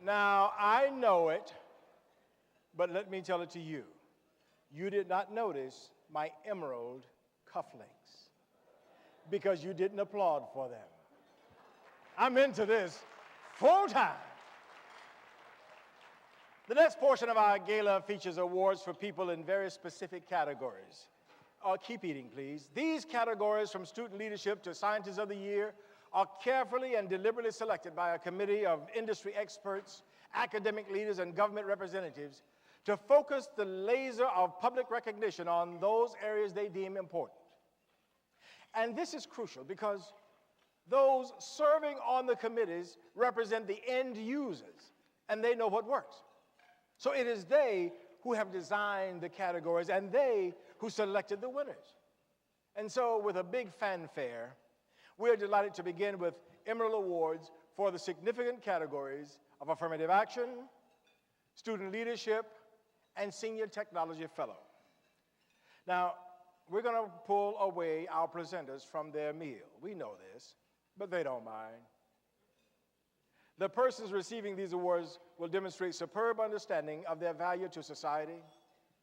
Now, I know it, but let me tell it to you. You did not notice my emerald cufflinks because you didn't applaud for them. I'm into this full time. The next portion of our gala features awards for people in very specific categories. Keep eating, please. These categories, from student leadership to scientist of the year, are carefully and deliberately selected by a committee of industry experts, academic leaders, and government representatives to focus the laser of public recognition on those areas they deem important. And this is crucial because those serving on the committees represent the end users, and they know what works. So it is they who have designed the categories and they who selected the winners. And so with a big fanfare, we're delighted to begin with Emerald Awards for the significant categories of affirmative action, student leadership, and senior technology fellow. Now, we're going to pull away our presenters from their meal. We know this, but they don't mind. The persons receiving these awards will demonstrate superb understanding of their value to society,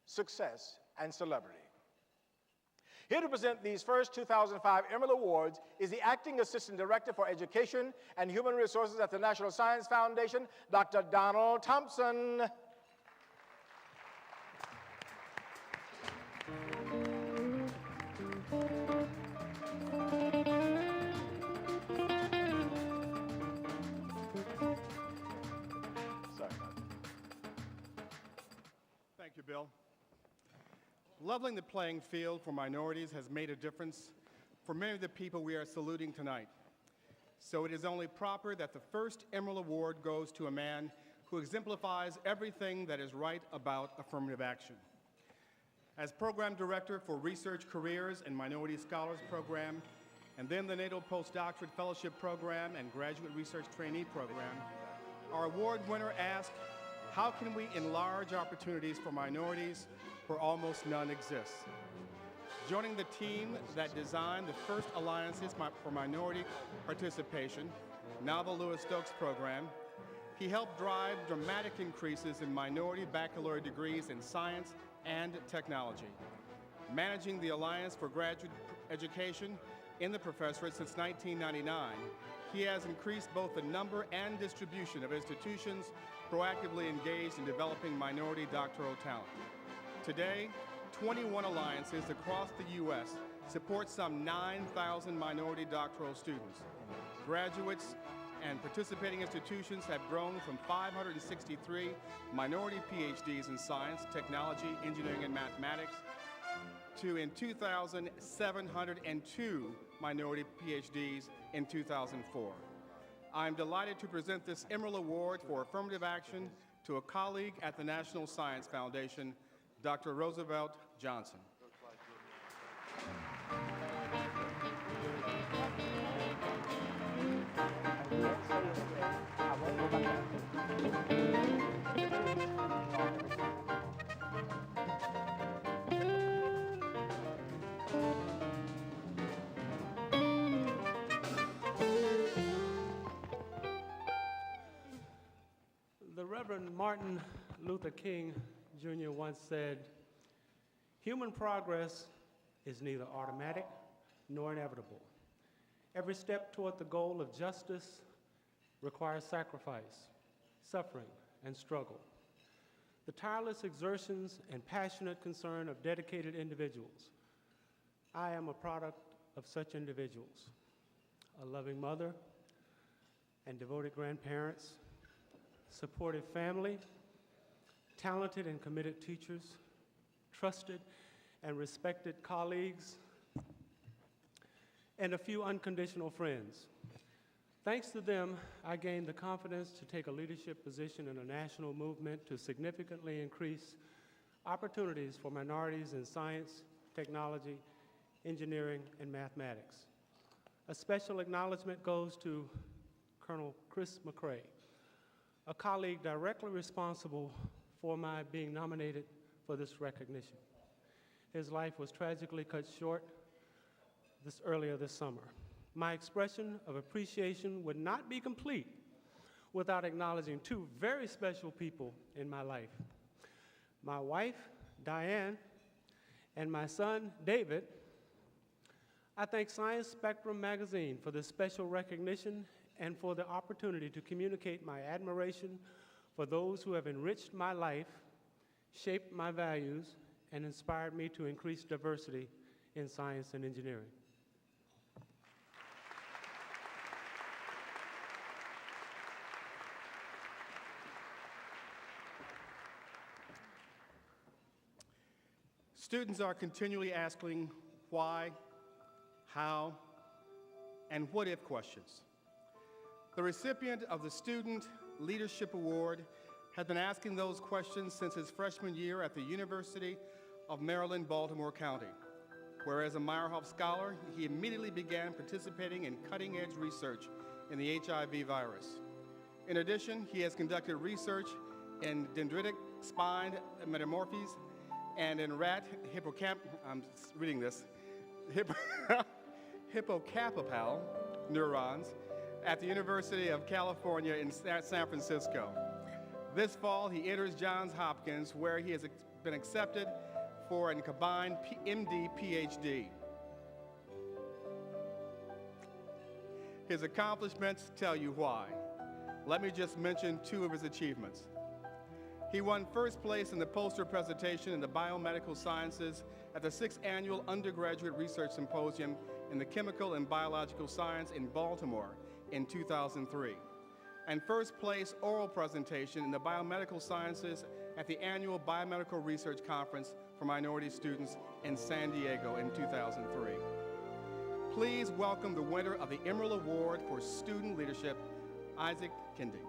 success, and celebrity. Here to present these first 2005 Emerald Awards is the Acting Assistant Director for Education and Human Resources at the National Science Foundation, Dr. Donald Thompson. Thank you, Bill. Leveling the playing field for minorities has made a difference for many of the people we are saluting tonight. So it is only proper that the first Emerald Award goes to a man who exemplifies everything that is right about affirmative action. As Program Director for Research Careers and Minority Scholars Program, and then the NATO Postdoctorate Fellowship Program and Graduate Research Trainee Program, our award winner asked, how can we enlarge opportunities for minorities where almost none exists? Joining the team that designed the first Alliances for Minority Participation, now the Lewis Stokes Program, he helped drive dramatic increases in minority baccalaureate degrees in science and technology. Managing the Alliance for Graduate Education in the professorate since 1999, he has increased both the number and distribution of institutions proactively engaged in developing minority doctoral talent. Today, 21 alliances across the U.S. support some 9,000 minority doctoral students. Graduates and participating institutions have grown from 563 minority PhDs in science, technology, engineering, and mathematics to, in 2000, 702 minority PhDs in 2004. I'm delighted to present this Emerald Award for Affirmative Action to a colleague at the National Science Foundation, Dr. Roosevelt Johnson. The Reverend Martin Luther King Jr. once said, "Human progress is neither automatic nor inevitable. Every step toward the goal of justice requires sacrifice, suffering, and struggle. The tireless exertions and passionate concern of dedicated individuals. I am a product of such individuals, a loving mother and devoted grandparents, supportive family, talented and committed teachers, trusted and respected colleagues, and a few unconditional friends. Thanks to them, I gained the confidence to take a leadership position in a national movement to significantly increase opportunities for minorities in science, technology, engineering, and mathematics. A special acknowledgement goes to Colonel Chris McCrae, a colleague directly responsible for my being nominated for this recognition. His life was tragically cut short earlier this summer. My expression of appreciation would not be complete without acknowledging two very special people in my life. My wife, Diane, and my son, David. I thank Science Spectrum magazine for this special recognition and for the opportunity to communicate my admiration for those who have enriched my life, shaped my values, and inspired me to increase diversity in science and engineering. Students are continually asking why, how, and what if questions. The recipient of the Student Leadership Award has been asking those questions since his freshman year at the University of Maryland, Baltimore County, where as a Meyerhoff Scholar, he immediately began participating in cutting-edge research in the HIV virus. In addition, he has conducted research in dendritic spine metamorphes and in rat hippocampal neurons at the University of California in San Francisco. This fall, he enters Johns Hopkins, where he has been accepted for a combined MD PhD. His accomplishments tell you why. Let me just mention two of his achievements. He won first place in the poster presentation in the biomedical sciences at the 6th Annual Undergraduate Research Symposium in the Chemical and Biological Science in Baltimore in 2003, and first place oral presentation in the biomedical sciences at the annual Biomedical Research Conference for minority students in San Diego in 2003. Please welcome the winner of the Emerald Award for Student Leadership, Isaac Kendi.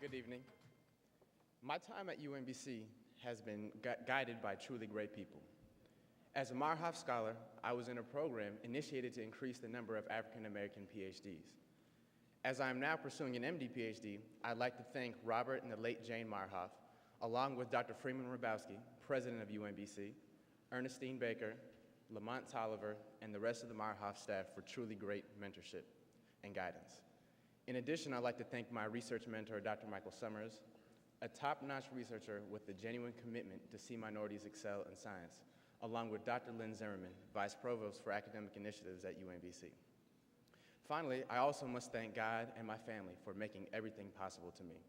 Good evening. My time at UMBC has been guided by truly great people. As a Meyerhoff Scholar, I was in a program initiated to increase the number of African American PhDs. As I am now pursuing an MD PhD, I'd like to thank Robert and the late Jane Meyerhoff, along with Dr. Freeman Rabowski, president of UMBC, Ernestine Baker, Lamont Tolliver, and the rest of the Meyerhoff staff for truly great mentorship and guidance. In addition, I'd like to thank my research mentor, Dr. Michael Summers, a top-notch researcher with a genuine commitment to see minorities excel in science, along with Dr. Lynn Zimmerman, Vice Provost for Academic Initiatives at UMBC. Finally, I also must thank God and my family for making everything possible to me.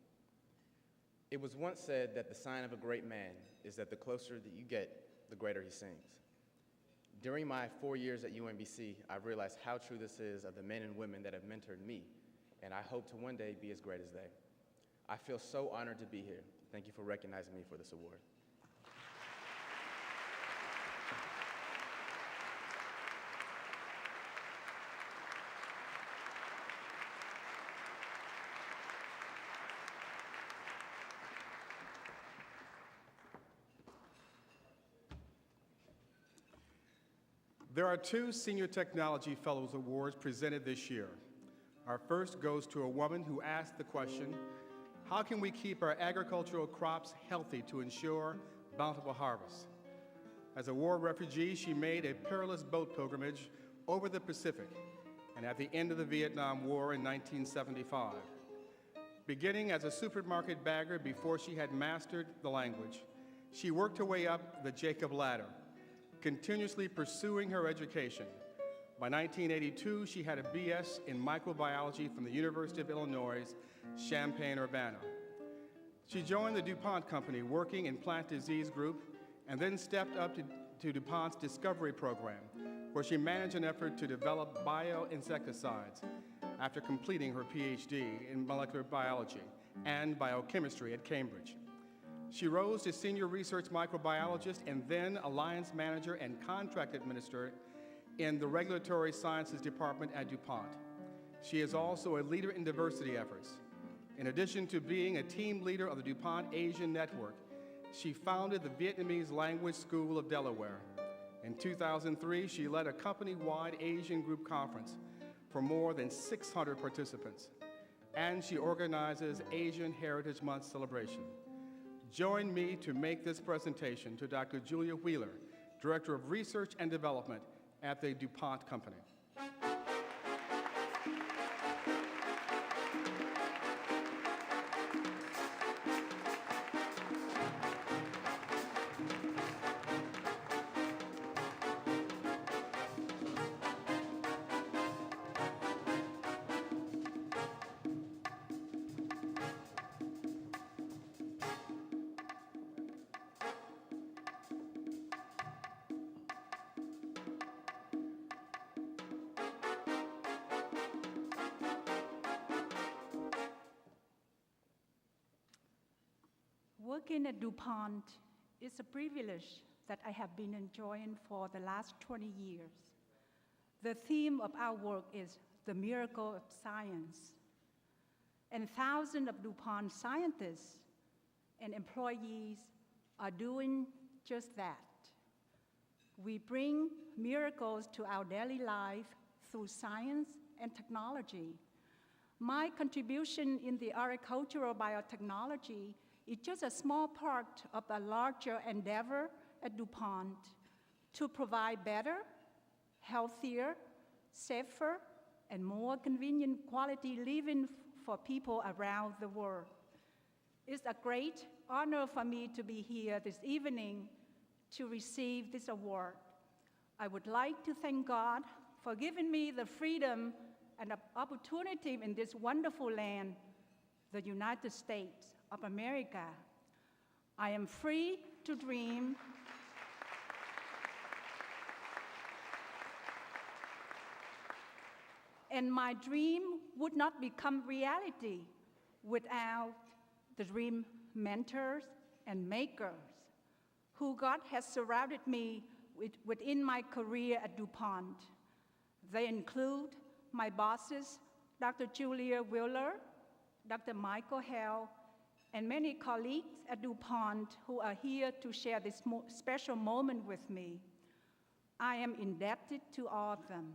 It was once said that the sign of a great man is that the closer that you get, the greater he sings. During my 4 years at UMBC, I've realized how true this is of the men and women that have mentored me, and I hope to one day be as great as they. I feel so honored to be here. Thank you for recognizing me for this award. There are two Senior Technology Fellows Awards presented this year. Our first goes to a woman who asked the question, how can we keep our agricultural crops healthy to ensure bountiful harvests? As a war refugee, she made a perilous boat pilgrimage over the Pacific, and at the end of the Vietnam War in 1975. Beginning as a supermarket bagger before she had mastered the language, she worked her way up the Jacob ladder, continuously pursuing her education. By 1982, she had a BS in microbiology from the University of Illinois, Champaign-Urbana. She joined the DuPont company working in plant disease group and then stepped up to DuPont's discovery program, where she managed an effort to develop bioinsecticides after completing her PhD in molecular biology and biochemistry at Cambridge. She rose to senior research microbiologist and then alliance manager and contract administrator in the Regulatory Sciences Department at DuPont. She is also a leader in diversity efforts. In addition to being a team leader of the DuPont Asian Network, she founded the Vietnamese Language School of Delaware. In 2003, she led a company-wide Asian group conference for more than 600 participants. and she organizes Asian Heritage Month celebration. Join me to make this presentation to Dr. Julia Wheeler, Director of Research and Development at the DuPont Company. Working at DuPont is a privilege that I have been enjoying for the last 20 years. The theme of our work is the miracle of science. And thousands of DuPont scientists and employees are doing just that. We bring miracles to our daily life through science and technology. My contribution in the agricultural biotechnology is just a small part of a larger endeavor at DuPont to provide better, healthier, safer, and more convenient quality living for people around the world. It's a great honor for me to be here this evening to receive this award. I would like to thank God for giving me the freedom and opportunity in this wonderful land, the United States of America. I am free to dream and my dream would not become reality without the dream mentors and makers who God has surrounded me within my career at DuPont. They include my bosses, Dr. Julia Wheeler, Dr. Michael Hell, and many colleagues at DuPont who are here to share this special moment with me. I am indebted to all of them.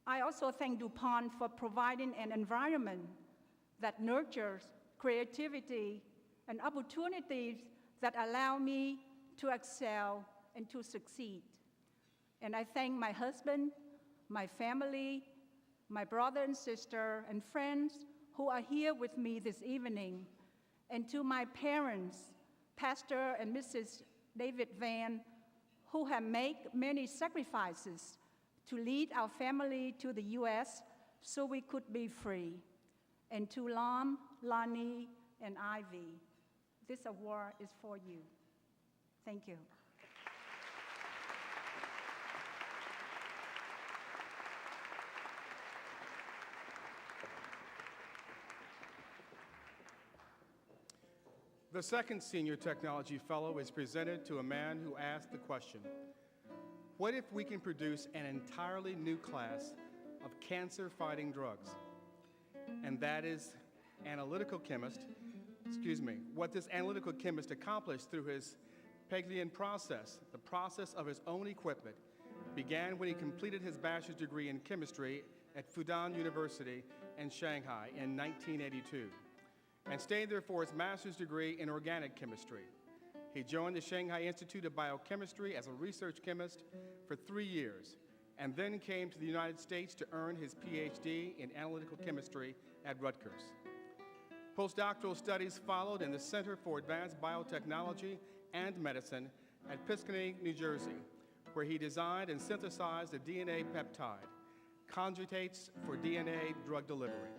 I also thank DuPont for providing an environment that nurtures creativity and opportunities that allow me to excel and to succeed. And I thank my husband, my family, my brother and sister, and friends who are here with me this evening, and to my parents, Pastor and Mrs. David Van, who have made many sacrifices to lead our family to the US so we could be free. And to Lon, Lonnie, and Ivy, this award is for you. Thank you. The second Senior Technology Fellow is presented to a man who asked the question, what if we can produce an entirely new class of cancer-fighting drugs? And that is what this analytical chemist accomplished through his Peglian process, the process of his own equipment, began when he completed his bachelor's degree in chemistry at Fudan University in Shanghai in 1982, and stayed there for his master's degree in organic chemistry. He joined the Shanghai Institute of Biochemistry as a research chemist for 3 years, and then came to the United States to earn his PhD in analytical chemistry at Rutgers. Postdoctoral studies followed in the Center for Advanced Biotechnology and Medicine at Piscataway, New Jersey, where he designed and synthesized a DNA peptide, conjugates for DNA drug delivery.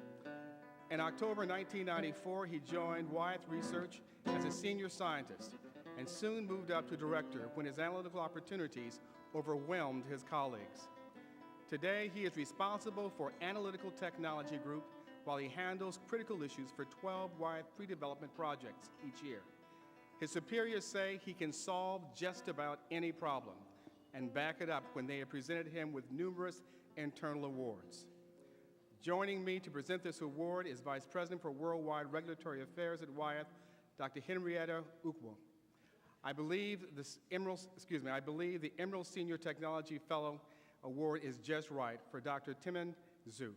In October 1994, he joined Wyeth Research as a senior scientist and soon moved up to director when his analytical opportunities overwhelmed his colleagues. Today, he is responsible for Analytical Technology Group while he handles critical issues for 12 Wyeth pre-development projects each year. His superiors say he can solve just about any problem and back it up when they have presented him with numerous internal awards. Joining me to present this award is Vice President for Worldwide Regulatory Affairs at Wyeth, Dr. Henrietta Ukwo. I believe the Emerald Senior Technology Fellow Award is just right for Dr. Timin Zhu.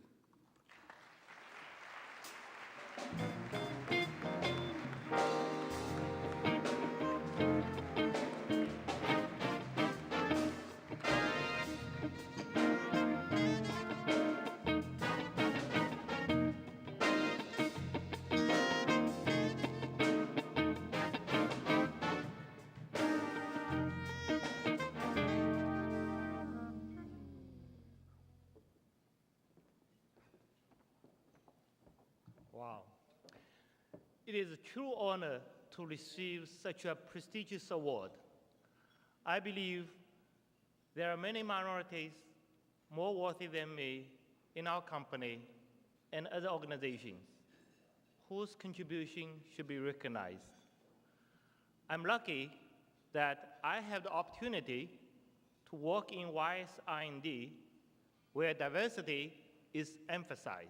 Wow. It is a true honor to receive such a prestigious award. I believe there are many minorities more worthy than me in our company and other organizations whose contribution should be recognized. I'm lucky that I have the opportunity to work in WISE R&D, where diversity is emphasized.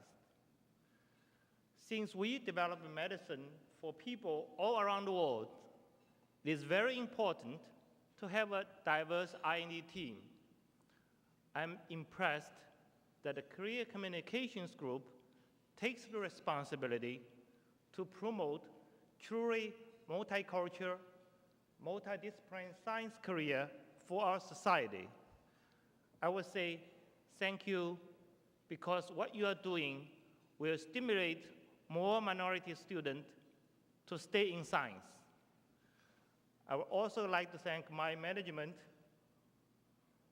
Since we develop medicine for people all around the world, it is very important to have a diverse R&D team. I'm impressed that the Career Communications Group takes the responsibility to promote truly multicultural, multidisciplinary science career for our society. I would say thank you, because what you are doing will stimulate more minority students to stay in science. I would also like to thank my management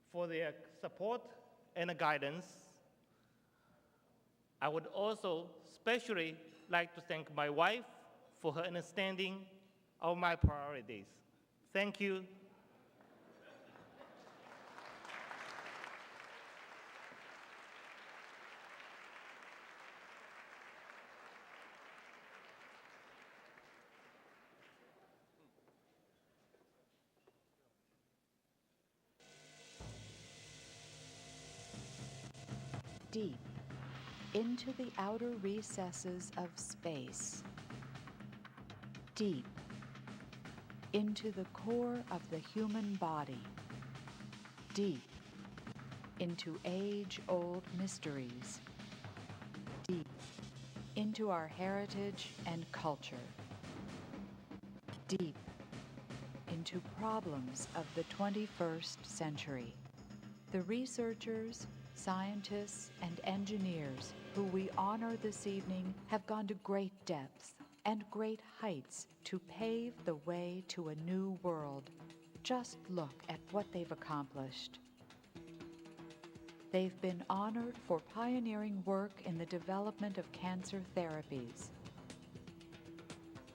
for their support and guidance. I would also especially like to thank my wife for her understanding of my priorities. Thank you. Deep into the outer recesses of space, deep into the core of the human body, deep into age-old mysteries, deep into our heritage and culture, deep into problems of the 21st century. The researchers, scientists, and engineers who we honor this evening have gone to great depths and great heights to pave the way to a new world. Just look at what they've accomplished. They've been honored for pioneering work in the development of cancer therapies.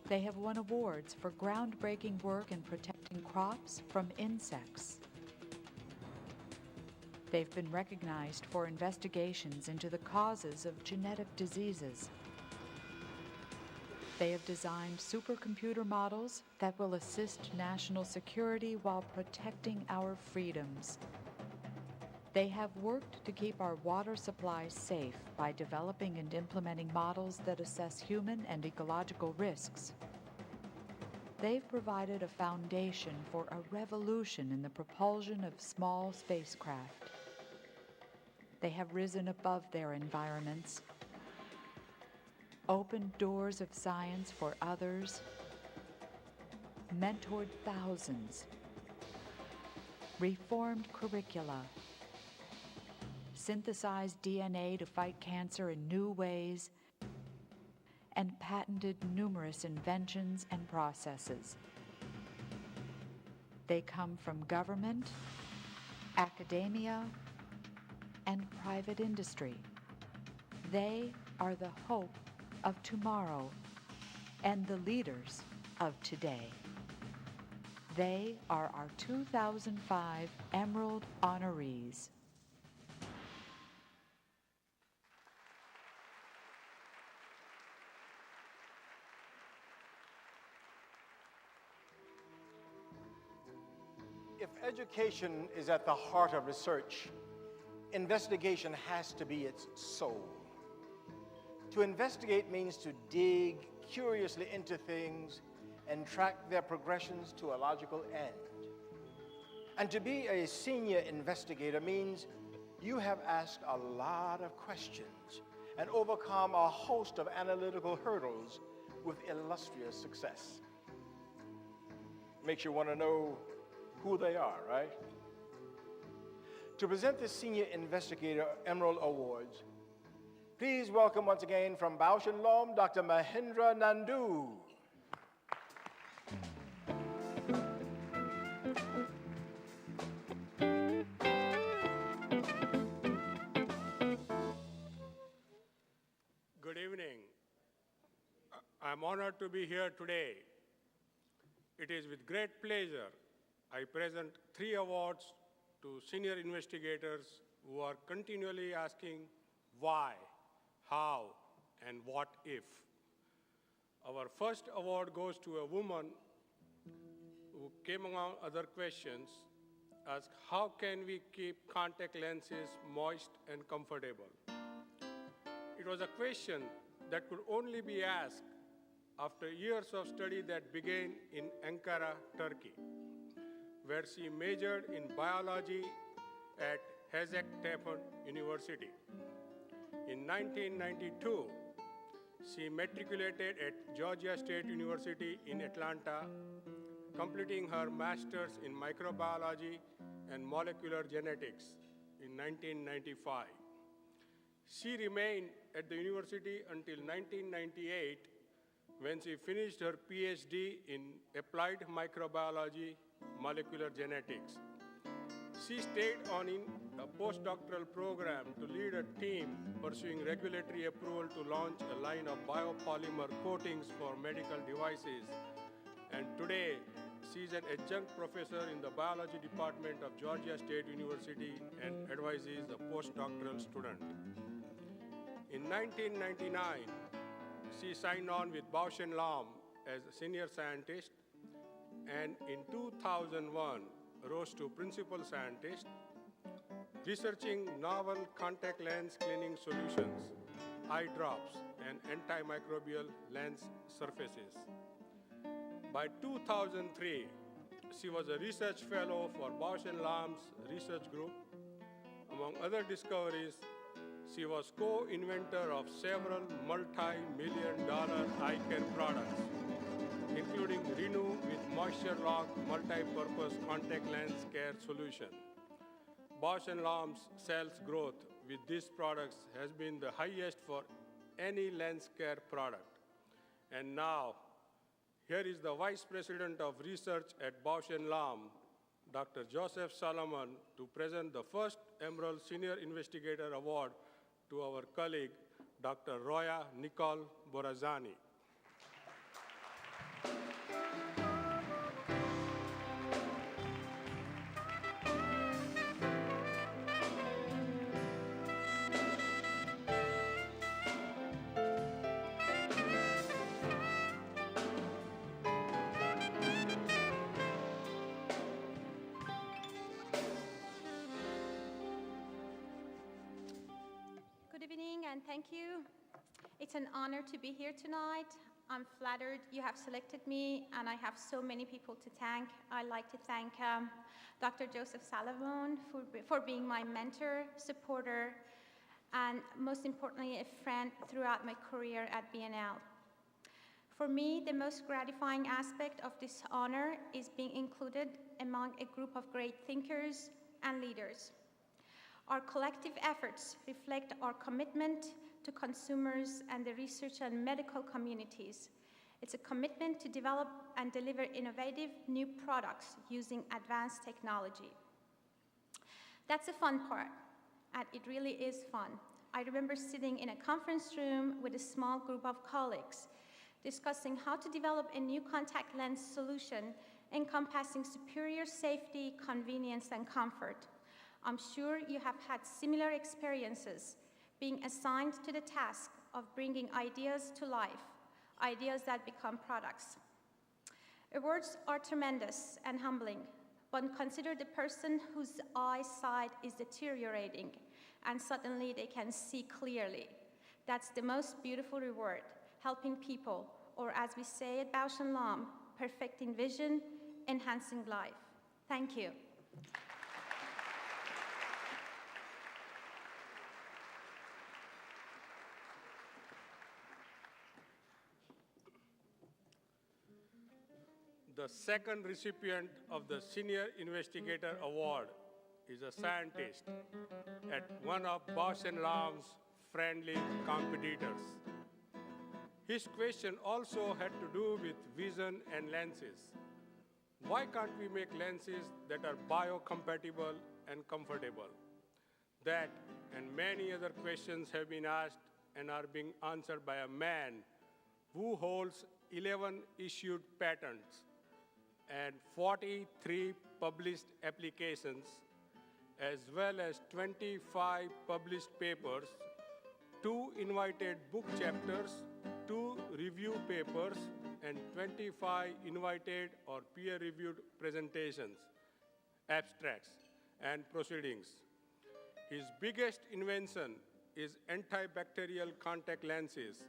They have won awards for groundbreaking work in protecting crops from insects. They've been recognized for investigations into the causes of genetic diseases. They have designed supercomputer models that will assist national security while protecting our freedoms. They have worked to keep our water supplies safe by developing and implementing models that assess human and ecological risks. They've provided a foundation for a revolution in the propulsion of small spacecraft. They have risen above their environments, opened doors of science for others, mentored thousands, reformed curricula, synthesized DNA to fight cancer in new ways, and patented numerous inventions and processes. They come from government, academia, and private industry. They are the hope of tomorrow and the leaders of today. They are our 2005 Emerald honorees. If education is at the heart of research, investigation has to be its soul. To investigate means to dig curiously into things and track their progressions to a logical end. And to be a senior investigator means you have asked a lot of questions and overcome a host of analytical hurdles with illustrious success. Makes you want to know who they are, right? To present the Senior Investigator Emerald Awards, please welcome once again from Bausch & Lomb, Dr. Mahendra Nandu. Good evening. I'm honored to be here today. It is with great pleasure I present 3 awards to senior investigators who are continually asking why, how, and what if. Our first award goes to a woman who came among other questions, asked how can we keep contact lenses moist and comfortable? It was a question that could only be asked after years of study that began in Ankara, Turkey, where she majored in biology at Hacettepe University. In 1992, she matriculated at Georgia State University in Atlanta, completing her master's in microbiology and molecular genetics in 1995. She remained at the university until 1998, when she finished her PhD in applied microbiology, molecular genetics. She stayed on in a postdoctoral program to lead a team pursuing regulatory approval to launch a line of biopolymer coatings for medical devices. And today, she's an adjunct professor in the biology department of Georgia State University and advises a postdoctoral student. In 1999, she signed on with Bausch & Lomb as a senior scientist, and in 2001, rose to principal scientist, researching novel contact lens cleaning solutions, eye drops, and antimicrobial lens surfaces. By 2003, she was a research fellow for Bausch & Lomb's research group. Among other discoveries, she was co-inventor of several multi-million-dollar eye care products, including Renew with Moisture Lock multi-purpose contact lens care solution. Bausch & Lomb's sales growth with these products has been the highest for any lens care product. And now, here is the Vice President of Research at Bausch & Lomb, Dr. Joseph Solomon, to present the first Emerald Senior Investigator Award to our colleague, Dr. Roya Nicole Borazzani. And thank you. It's an honor to be here tonight. I'm flattered you have selected me, and I have so many people to thank. I'd like to thank Dr. Joseph Salomon for being my mentor, supporter, and most importantly, a friend throughout my career at BNL. For me, the most gratifying aspect of this honor is being included among a group of great thinkers and leaders. Our collective efforts reflect our commitment to consumers and the research and medical communities. It's a commitment to develop and deliver innovative new products using advanced technology. That's the fun part, and it really is fun. I remember sitting in a conference room with a small group of colleagues discussing how to develop a new contact lens solution encompassing superior safety, convenience, and comfort. I'm sure you have had similar experiences being assigned to the task of bringing ideas to life, ideas that become products. Awards are tremendous and humbling, but consider the person whose eyesight is deteriorating and suddenly they can see clearly. That's the most beautiful reward, helping people, or as we say at Bausch & Lomb, perfecting vision, enhancing life. Thank you. The second recipient of the Senior Investigator Award is a scientist at one of Bausch & Lomb's friendly competitors. His question also had to do with vision and lenses. Why can't we make lenses that are biocompatible and comfortable? That and many other questions have been asked and are being answered by a man who holds 11 issued patents and 43 published applications, as well as 25 published papers, 2 invited book chapters, 2 review papers, and 25 invited or peer-reviewed presentations, abstracts, and proceedings. His biggest invention is antibacterial contact lenses.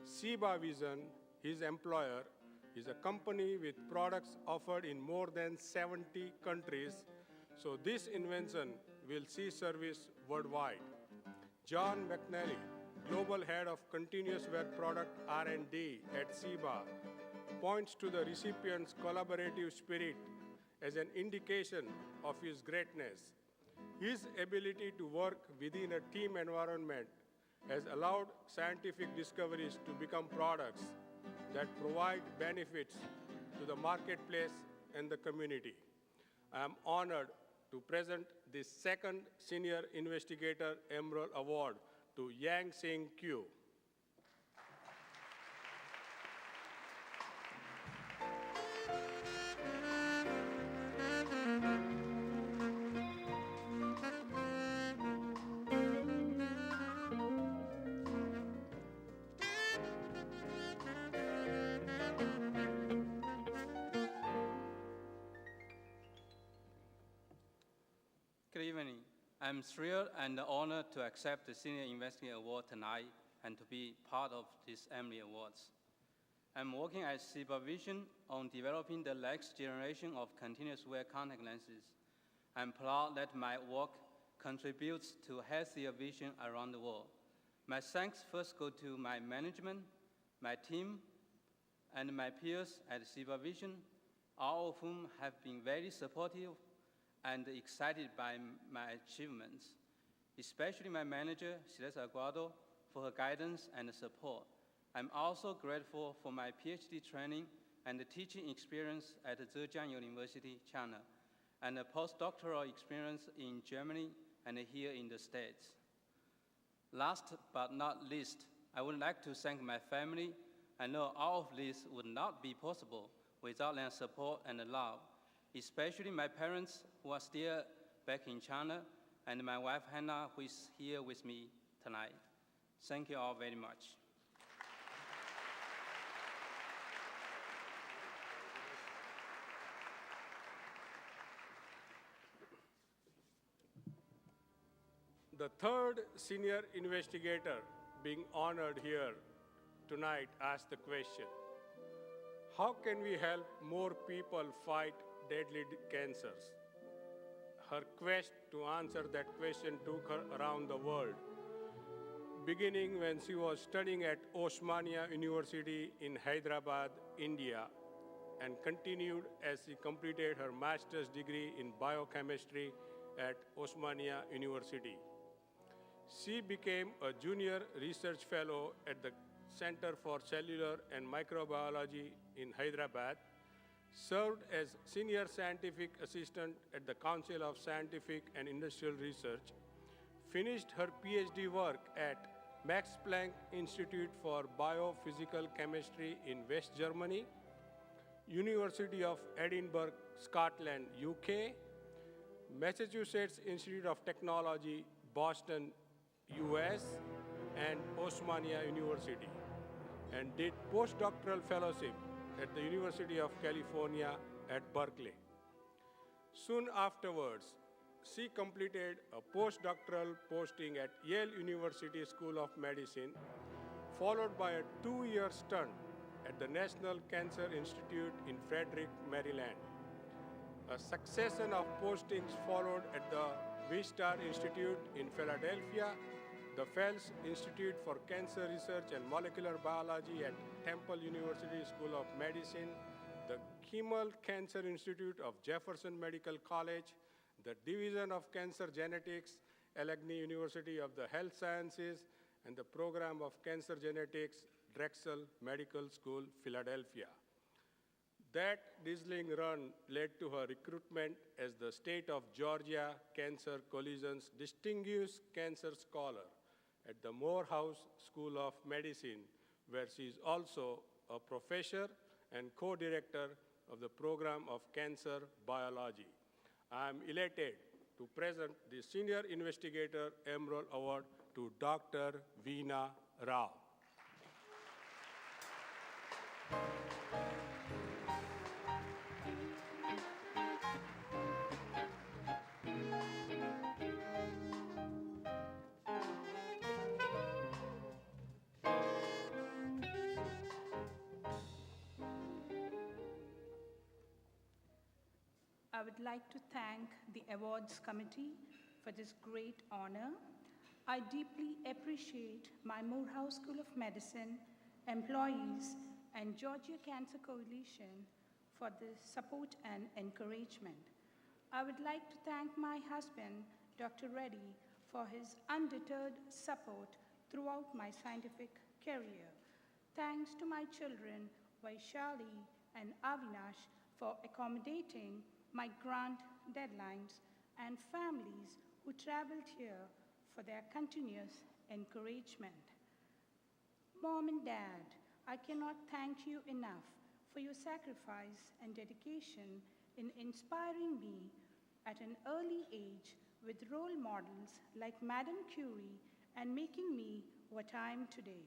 Ciba Vision, his employer, is a company with products offered in more than 70 countries, so this invention will see service worldwide. John McNally, Global Head of Continuous Wear Product R&D at Ciba, points to the recipient's collaborative spirit as an indication of his greatness. His ability to work within a team environment has allowed scientific discoveries to become products that provide benefits to the marketplace and the community. I am honored to present the second Senior Investigator Emerald Award to Yang Sing Kyu. Good evening. I'm thrilled and honored to accept the Senior Investigator Award tonight and to be part of these Emmy Awards. I'm working at Ciba Vision on developing the next generation of continuous wear contact lenses. I'm proud that my work contributes to healthier vision around the world. My thanks first go to my management, my team, and my peers at Ciba Vision, all of whom have been very supportive and excited by my achievements, especially my manager, Celeste Aguado, for her guidance and support. I'm also grateful for my PhD training and the teaching experience at Zhejiang University, China, and a postdoctoral experience in Germany and here in the States. Last but not least, I would like to thank my family. I know all of this would not be possible without their support and love, especially my parents who are still back in China, and my wife Hannah, who is here with me tonight. Thank you all very much. The third senior investigator being honored here tonight asked the question, how can we help more people fight deadly cancers? Her quest to answer that question took her around the world, beginning when she was studying at Osmania University in Hyderabad, India, and continued as she completed her master's degree in biochemistry at Osmania University. She became a junior research fellow at the Center for Cellular and Microbiology in Hyderabad, served as senior scientific assistant at the Council of Scientific and Industrial Research, finished her PhD work at Max Planck Institute for Biophysical Chemistry in West Germany, University of Edinburgh, Scotland, UK, Massachusetts Institute of Technology, Boston, US, and Osmania University, and did postdoctoral fellowship at the University of California at Berkeley. Soon afterwards, she completed a postdoctoral posting at Yale University School of Medicine, followed by a 2-year stint at the National Cancer Institute in Frederick, Maryland. A succession of postings followed at the Wistar Institute in Philadelphia, the Fels Institute for Cancer Research and Molecular Biology at Temple University School of Medicine, the Kimmel Cancer Institute of Jefferson Medical College, the Division of Cancer Genetics, Allegheny University of the Health Sciences, and the Program of Cancer Genetics, Drexel Medical School, Philadelphia. That dazzling run led to her recruitment as the State of Georgia Cancer Coalition's Distinguished Cancer Scholar at the Morehouse School of Medicine, where she is also a professor and co-director of the Program of Cancer Biology. I am elated to present the Senior Investigator Emerald Award to Dr. Veena Rao. I would like to thank the Awards Committee for this great honor. I deeply appreciate my Morehouse School of Medicine, employees, and Georgia Cancer Coalition for the support and encouragement. I would like to thank my husband, Dr. Reddy, for his undeterred support throughout my scientific career. Thanks to my children, Vaishali and Avinash, for accommodating my grant deadlines, and families who traveled here for their continuous encouragement. Mom and Dad, I cannot thank you enough for your sacrifice and dedication in inspiring me at an early age with role models like Madame Curie and making me what I am today.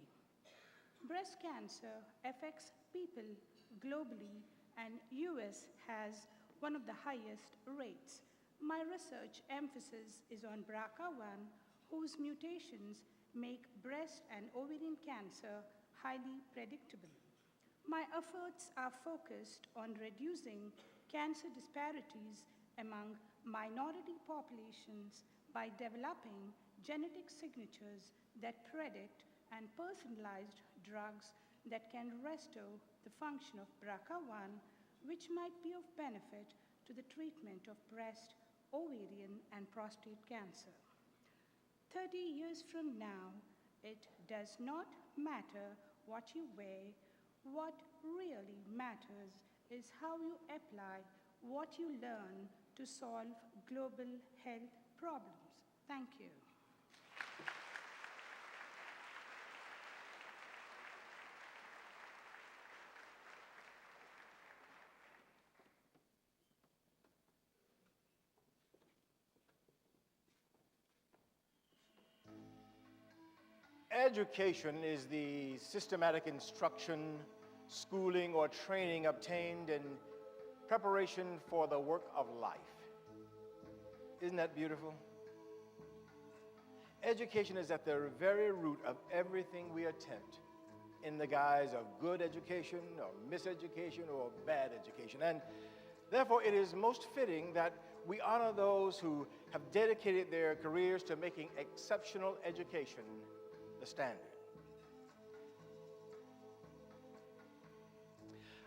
Breast cancer affects people globally, and US has one of the highest rates. My research emphasis is on BRCA1, whose mutations make breast and ovarian cancer highly predictable. My efforts are focused on reducing cancer disparities among minority populations by developing genetic signatures that predict and personalized drugs that can restore the function of BRCA1, which might be of benefit to the treatment of breast, ovarian, and prostate cancer. 30 years from now, it does not matter what you weigh. What really matters is how you apply what you learn to solve global health problems. Thank you. Education is the systematic instruction, schooling, or training obtained in preparation for the work of life. Isn't that beautiful? Education is at the very root of everything we attempt in the guise of good education or miseducation or bad education. And therefore, it is most fitting that we honor those who have dedicated their careers to making exceptional education the standard.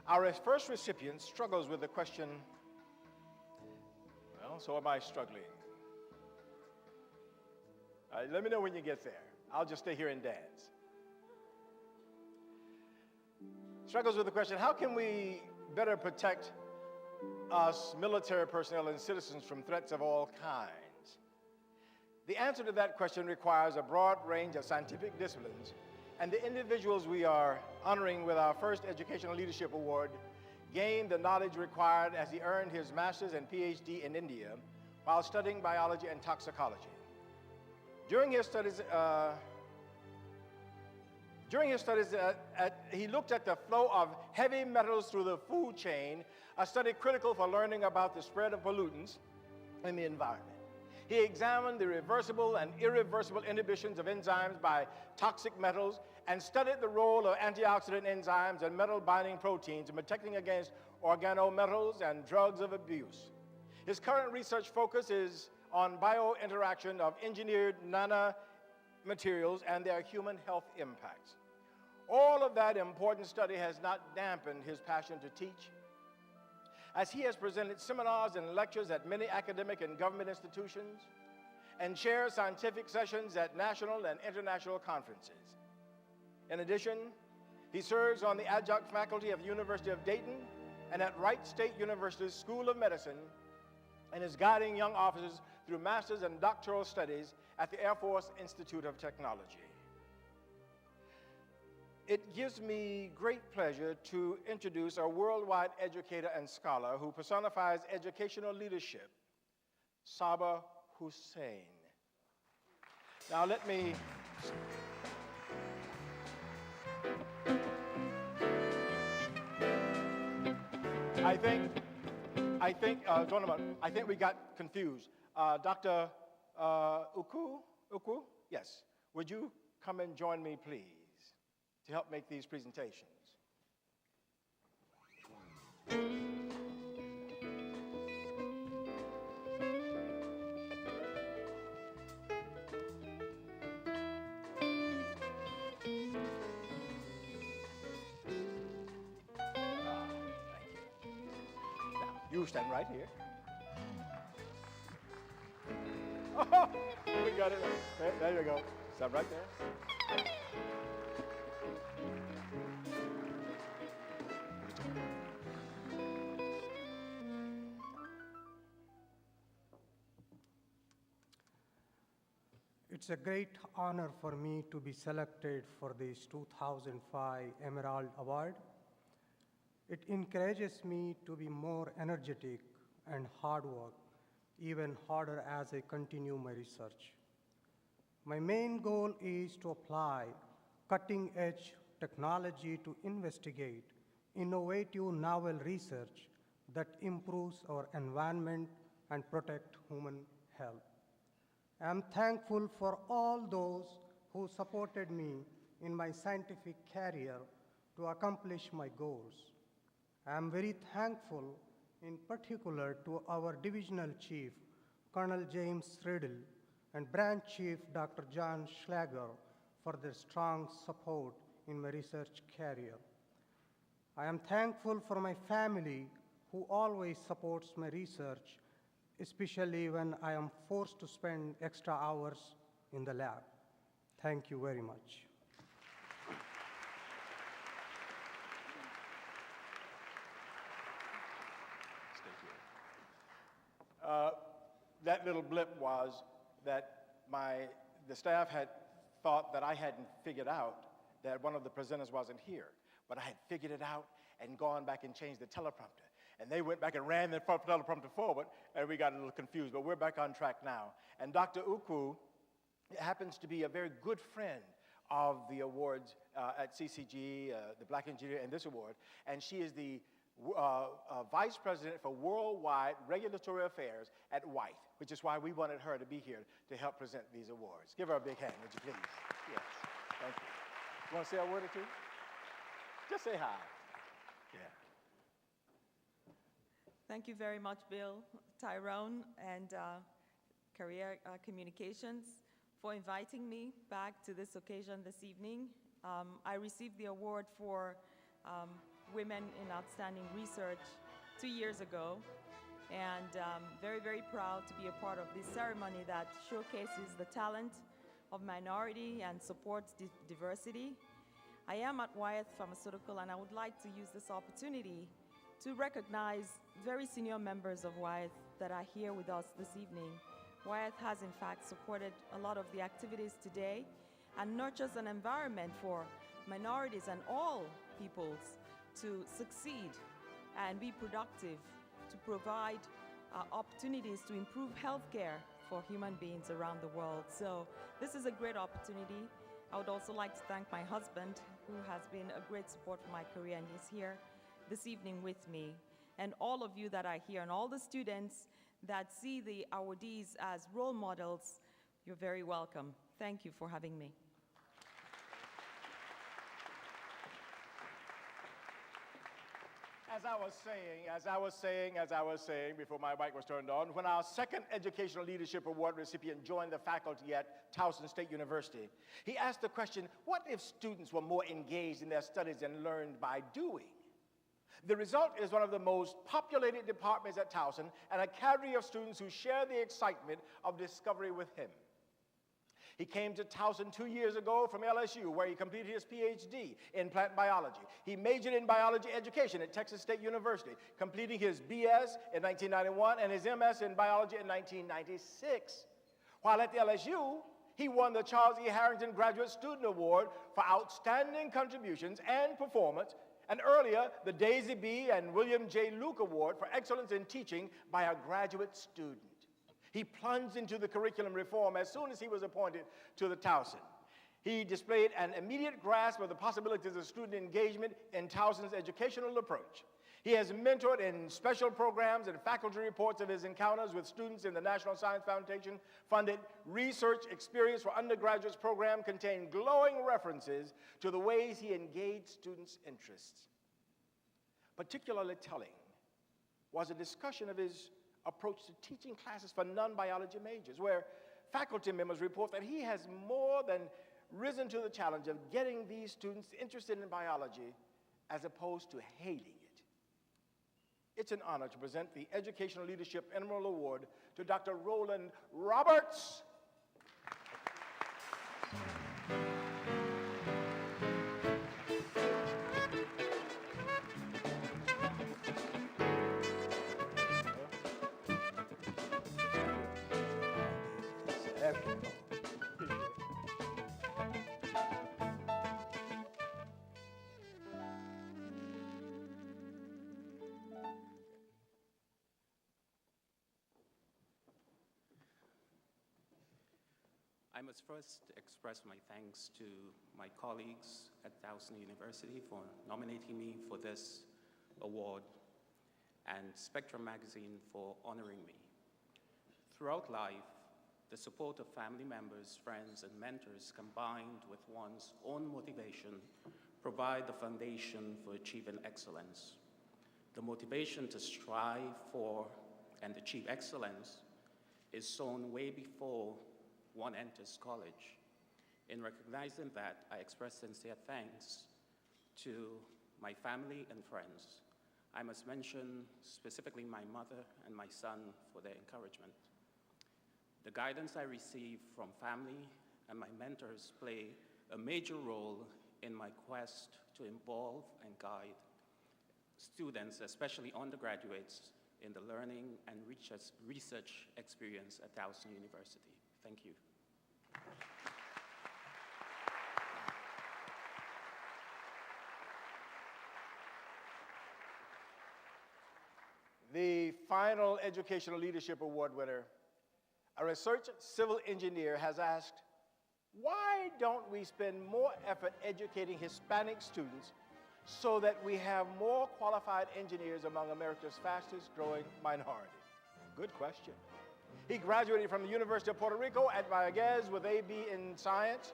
Our first recipient struggles with the question, well, so am I struggling. Let me know when you get there. I'll just stay here and dance. Struggles with the question, how can we better protect us military personnel and citizens from threats of all kinds? The answer to that question requires a broad range of scientific disciplines, and the individuals we are honoring with our first Educational Leadership Award gained the knowledge required as he earned his master's and PhD in India while studying biology and toxicology. During his studies, he looked at the flow of heavy metals through the food chain, a study critical for learning about the spread of pollutants in the environment. He examined the reversible and irreversible inhibitions of enzymes by toxic metals and studied the role of antioxidant enzymes and metal-binding proteins in protecting against organometals and drugs of abuse. His current research focus is on biointeraction of engineered nanomaterials and their human health impacts. All of that important study has not dampened his passion to teach as he has presented seminars and lectures at many academic and government institutions and chairs scientific sessions at national and international conferences. In addition, he serves on the adjunct faculty of the University of Dayton and at Wright State University's School of Medicine, and is guiding young officers through master's and doctoral studies at the Air Force Institute of Technology. It gives me great pleasure to introduce our worldwide educator and scholar who personifies educational leadership, Sabah Hussein. Now let me... I think we got confused. Dr. Uku? Yes. Would you come and join me, please, to help make these presentations? You stand right here. Oh, we got it. There you go. Stand right there. It's a great honor for me to be selected for this 2005 Emerald Award. It encourages me to be more energetic and hard work, even harder as I continue my research. My main goal is to apply cutting-edge technology to investigate innovative novel research that improves our environment and protect human health. I am thankful for all those who supported me in my scientific career to accomplish my goals. I am very thankful in particular to our Divisional Chief, Colonel James Riddle, and Branch Chief, Dr. John Schlager, for their strong support in my research career. I am thankful for my family who always supports my research, especially when I am forced to spend extra hours in the lab. Thank you very much. That little blip was that the staff had thought that I hadn't figured out that one of the presenters wasn't here, but I had figured it out and gone back and changed the teleprompter. And they went back and ran the teleprompter forward, and we got a little confused, but we're back on track now. And Dr. Uku happens to be a very good friend of the awards at CCG, the Black Engineer, and this award, and she is the Vice President for Worldwide Regulatory Affairs at Wythe, which is why we wanted her to be here to help present these awards. Give her a big hand, would you please? Yes, thank you. You want to say a word or two? Just say hi. Yeah. Thank you very much, Bill, Tyrone, and Career Communications for inviting me back to this occasion this evening. I received the award for Women in Outstanding Research 2 years ago, and very, very proud to be a part of this ceremony that showcases the talent of minority and supports diversity. I am at Wyeth Pharmaceutical, and I would like to use this opportunity to recognize very senior members of Wyeth that are here with us this evening. Wyeth has, in fact, supported a lot of the activities today and nurtures an environment for minorities and all peoples to succeed and be productive, to provide opportunities to improve healthcare for human beings around the world. So this is a great opportunity. I would also like to thank my husband, who has been a great support for my career, and he's here this evening with me. And all of you that are here, and all the students that see the awardees as role models, you're very welcome. Thank you for having me. As I was saying before my mic was turned on, when our second Educational Leadership Award recipient joined the faculty at Towson State University, he asked the question, what if students were more engaged in their studies and learned by doing? The result is one of the most populated departments at Towson and a cadre of students who share the excitement of discovery with him. He came to Towson 2 years ago from LSU, where he completed his PhD in plant biology. He majored in biology education at Texas State University, completing his BS in 1991 and his MS in biology in 1996. While at the LSU, he won the Charles E. Harrington Graduate Student Award for outstanding contributions and performance, and earlier, the Daisy B. and William J. Luke Award for excellence in teaching by a graduate student. He plunged into the curriculum reform as soon as he was appointed to the Towson. He displayed an immediate grasp of the possibilities of student engagement in Towson's educational approach. He has mentored in special programs, and faculty reports of his encounters with students in the National Science Foundation funded research experience for undergraduates program contain glowing references to the ways he engaged students' interests. Particularly telling was a discussion of his approach to teaching classes for non-biology majors, where faculty members report that he has more than risen to the challenge of getting these students interested in biology as opposed to hating it. It's an honor to present the Educational Leadership Emerald Award to Dr. Roland Roberts. I must first express my thanks to my colleagues at Towson University for nominating me for this award, and Spectrum Magazine for honoring me. Throughout life, the support of family members, friends, and mentors combined with one's own motivation provide the foundation for achieving excellence. The motivation to strive for and achieve excellence is sown way before one enters college. In recognizing that, I express sincere thanks to my family and friends. I must mention specifically my mother and my son for their encouragement. The guidance I receive from family and my mentors play a major role in my quest to involve and guide students, especially undergraduates, in the learning and research experience at Towson University. Thank you. The final Educational Leadership Award winner, a research civil engineer, has asked, why don't we spend more effort educating Hispanic students so that we have more qualified engineers among America's fastest growing minority? Good question. He graduated from the University of Puerto Rico at Mayagüez with AB in science,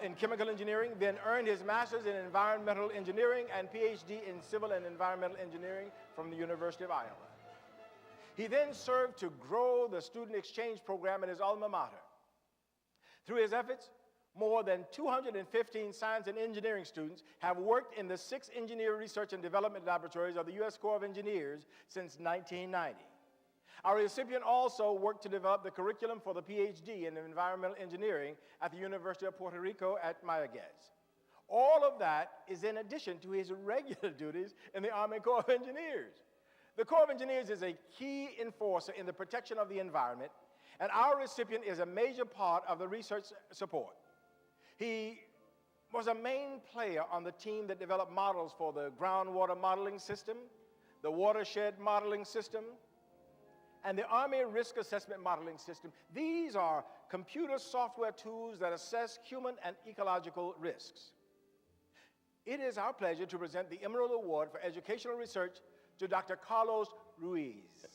in chemical engineering, then earned his master's in environmental engineering and PhD in civil and environmental engineering from the University of Iowa. He then served to grow the student exchange program at his alma mater. Through his efforts, more than 215 science and engineering students have worked in the 6 engineer research and development laboratories of the U.S. Corps of Engineers since 1990. Our recipient also worked to develop the curriculum for the PhD in environmental engineering at the University of Puerto Rico at Mayagüez. All of that is in addition to his regular duties in the Army Corps of Engineers. The Corps of Engineers is a key enforcer in the protection of the environment, and our recipient is a major part of the research support. He was a main player on the team that developed models for the groundwater modeling system, the watershed modeling system, and the Army Risk Assessment Modeling System. These are computer software tools that assess human and ecological risks. It is our pleasure to present the Emerald Award for Educational Research to Dr. Carlos Ruiz.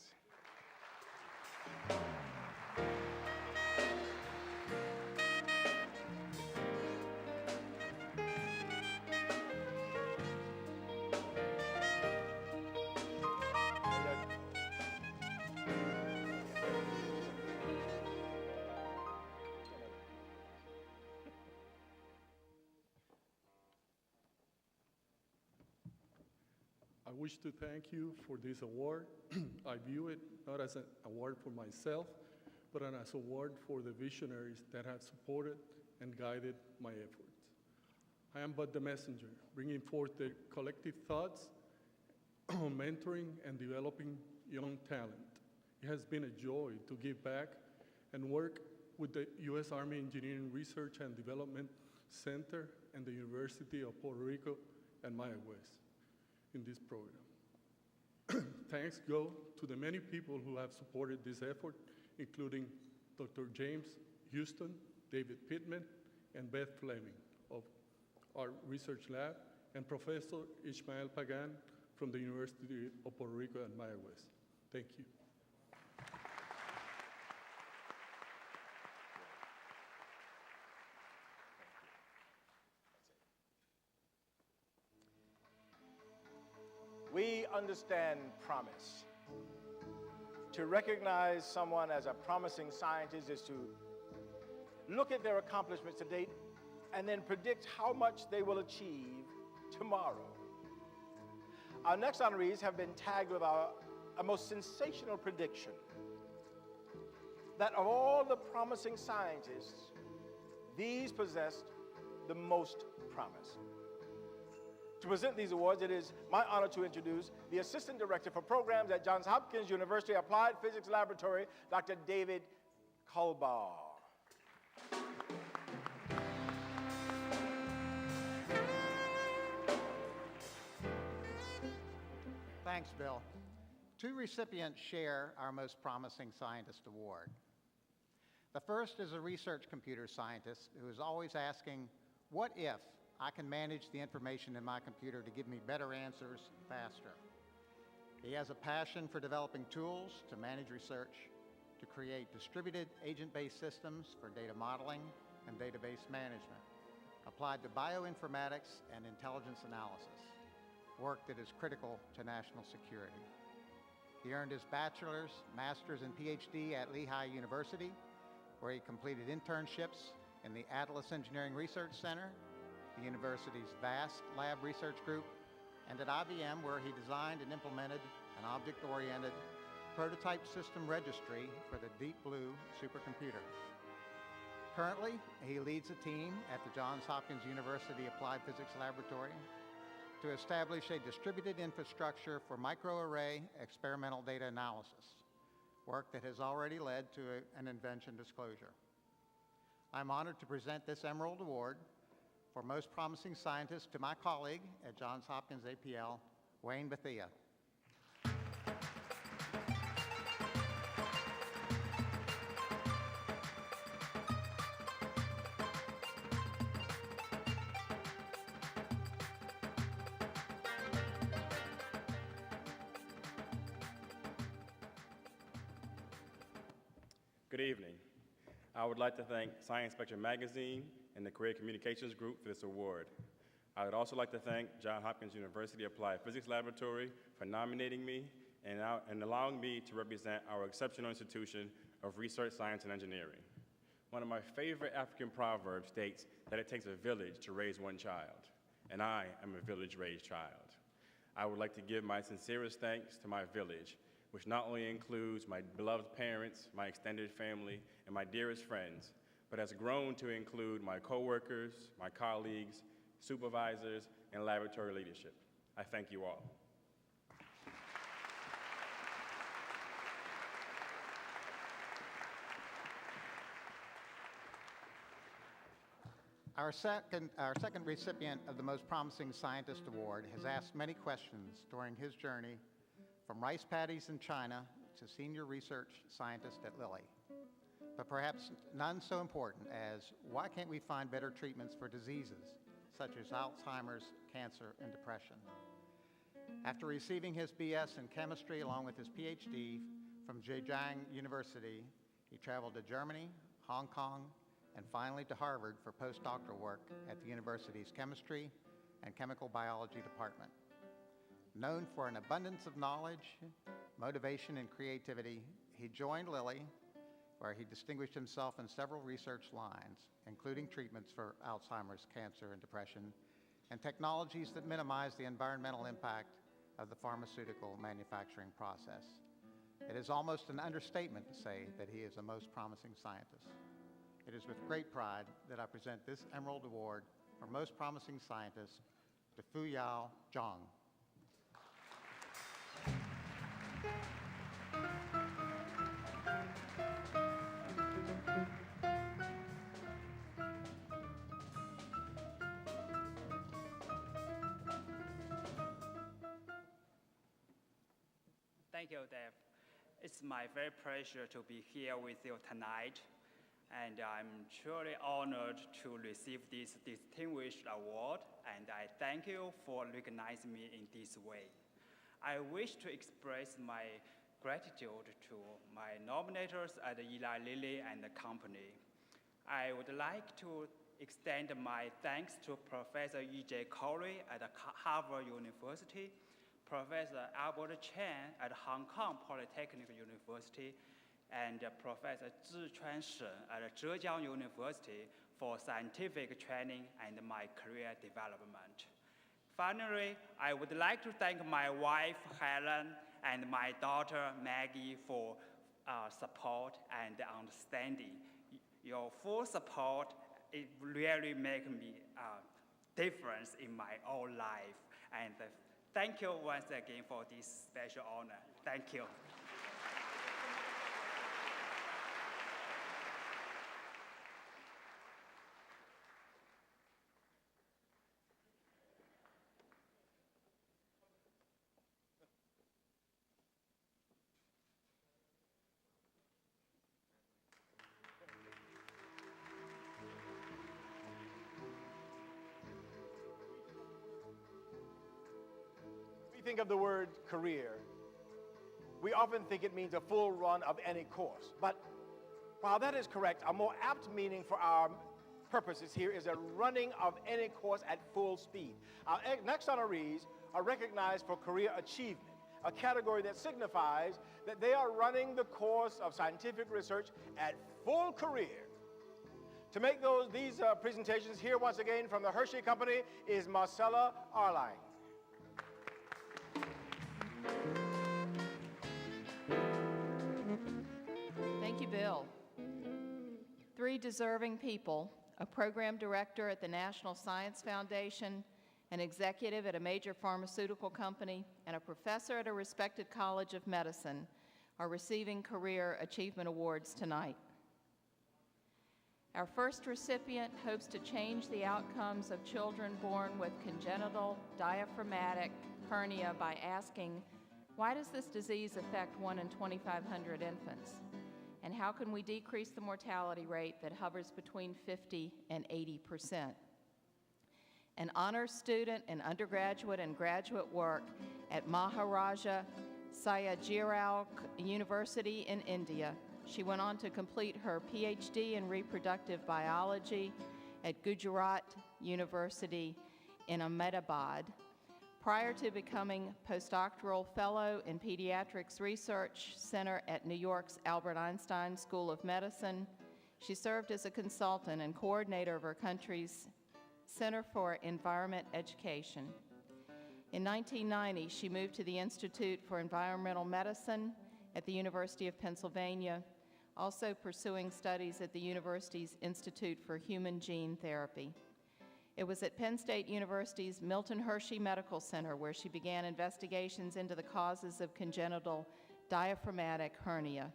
wish to thank you for this award. I view it not as an award for myself, but as an award for the visionaries that have supported and guided my efforts. I am but the messenger, bringing forth the collective thoughts on mentoring and developing young talent. It has been a joy to give back and work with the U.S. Army Engineering Research and Development Center and the University of Puerto Rico and Maya West in this program. Thanks go to the many people who have supported this effort, including Dr. James Houston, David Pittman, and Beth Fleming of our research lab, and Professor Ismael Pagan from the University of Puerto Rico and Maya West. Thank you. We understand promise. To recognize someone as a promising scientist is to look at their accomplishments to date and then predict how much they will achieve tomorrow. Our next honorees have been tagged with a most sensational prediction that of all the promising scientists, these possessed the most promise. To present these awards, it is my honor to introduce the Assistant Director for Programs at Johns Hopkins University Applied Physics Laboratory, Dr. David Kulbaugh. Thanks, Bill. Two recipients share our Most Promising Scientist Award. The first is a research computer scientist who is always asking, what if I can manage the information in my computer to give me better answers faster? He has a passion for developing tools to manage research, to create distributed agent-based systems for data modeling and database management, applied to bioinformatics and intelligence analysis, work that is critical to national security. He earned his bachelor's, master's, and PhD at Lehigh University, where he completed internships in the Atlas Engineering Research Center, the university's vast lab research group, and at IBM, where he designed and implemented an object-oriented prototype system registry for the Deep Blue supercomputer. Currently, he leads a team at the Johns Hopkins University Applied Physics Laboratory to establish a distributed infrastructure for microarray experimental data analysis, work that has already led to an invention disclosure. I'm honored to present this Emerald Award for Most Promising Scientist to my colleague at Johns Hopkins APL, Wayne Bethea. Good evening. I would like to thank Science Spectrum Magazine and the Career Communications Group for this award. I would also like to thank Johns Hopkins University Applied Physics Laboratory for nominating me and allowing me to represent our exceptional institution of research, science, and engineering. One of my favorite African proverbs states that it takes a village to raise one child, and I am a village-raised child. I would like to give my sincerest thanks to my village, which not only includes my beloved parents, my extended family, and my dearest friends, but has grown to include my coworkers, my colleagues, supervisors, and laboratory leadership. I thank you all. Our second recipient of the Most Promising Scientist Award has asked many questions during his journey from rice paddies in China to senior research scientist at Lilly. But perhaps none so important as, why can't we find better treatments for diseases such as Alzheimer's, cancer, and depression? After receiving his BS in chemistry along with his PhD from Zhejiang University, he traveled to Germany, Hong Kong, and finally to Harvard for postdoctoral work at the university's chemistry and chemical biology department. Known for an abundance of knowledge, motivation, and creativity, he joined Lilly, where he distinguished himself in several research lines, including treatments for Alzheimer's, cancer, and depression, and technologies that minimize the environmental impact of the pharmaceutical manufacturing process. It is almost an understatement to say that he is the most promising scientist. It is with great pride that I present this Emerald Award for Most Promising Scientist to Fuyao Zhang. Thank you, Dave. It's my very pleasure to be here with you tonight, and I'm truly honored to receive this distinguished award, and I thank you for recognizing me in this way. I wish to express my gratitude to my nominators at Eli Lilly and the company. I would like to extend my thanks to Professor E.J. Corey at Harvard University, Professor Albert Chen at Hong Kong Polytechnic University, and Professor Zhichuan Shen at Zhejiang University for scientific training and my career development. Finally, I would like to thank my wife, Helen, and my daughter, Maggie, for support and understanding. Your full support, it really makes me a difference in my own life. And thank you once again for this special honor. Thank you. Think of the word career, we often think it means a full run of any course. But while that is correct, a more apt meaning for our purposes here is a running of any course at full speed. Our next honorees are recognized for career achievement, a category that signifies that they are running the course of scientific research at full career. To make these presentations here once again from the Hershey Company is Marcella Arline. Thank you, Bill. Three deserving people, a program director at the National Science Foundation, an executive at a major pharmaceutical company, and a professor at a respected college of medicine, are receiving Career Achievement Awards tonight. Our first recipient hopes to change the outcomes of children born with congenital diaphragmatic hernia by asking, why does this disease affect 1 in 2,500 infants? And how can we decrease the mortality rate that hovers between 50 and 80%? An honors student in undergraduate and graduate work at Maharaja Sayajirao University in India, she went on to complete her PhD in reproductive biology at Gujarat University in Ahmedabad. Prior to becoming postdoctoral fellow in Pediatrics Research Center at New York's Albert Einstein School of Medicine, she served as a consultant and coordinator of her country's Center for Environment Education. In 1990, she moved to the Institute for Environmental Medicine at the University of Pennsylvania, also pursuing studies at the university's Institute for Human Gene Therapy. It was at Penn State University's Milton Hershey Medical Center where she began investigations into the causes of congenital diaphragmatic hernia.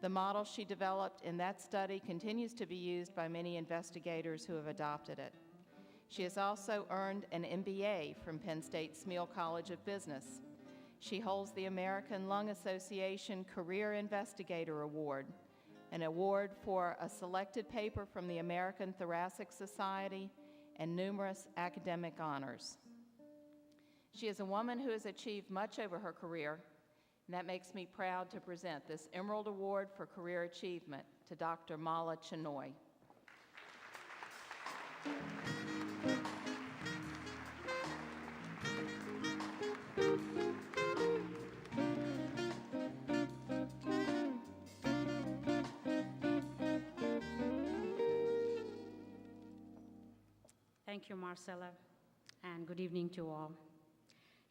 The model she developed in that study continues to be used by many investigators who have adopted it. She has also earned an MBA from Penn State Smeal College of Business. She holds the American Lung Association Career Investigator Award, an award for a selected paper from the American Thoracic Society, and numerous academic honors. She is a woman who has achieved much over her career, and that makes me proud to present this Emerald Award for Career Achievement to Dr. Mala Chenoy. Thank you, Marcella, and good evening to all.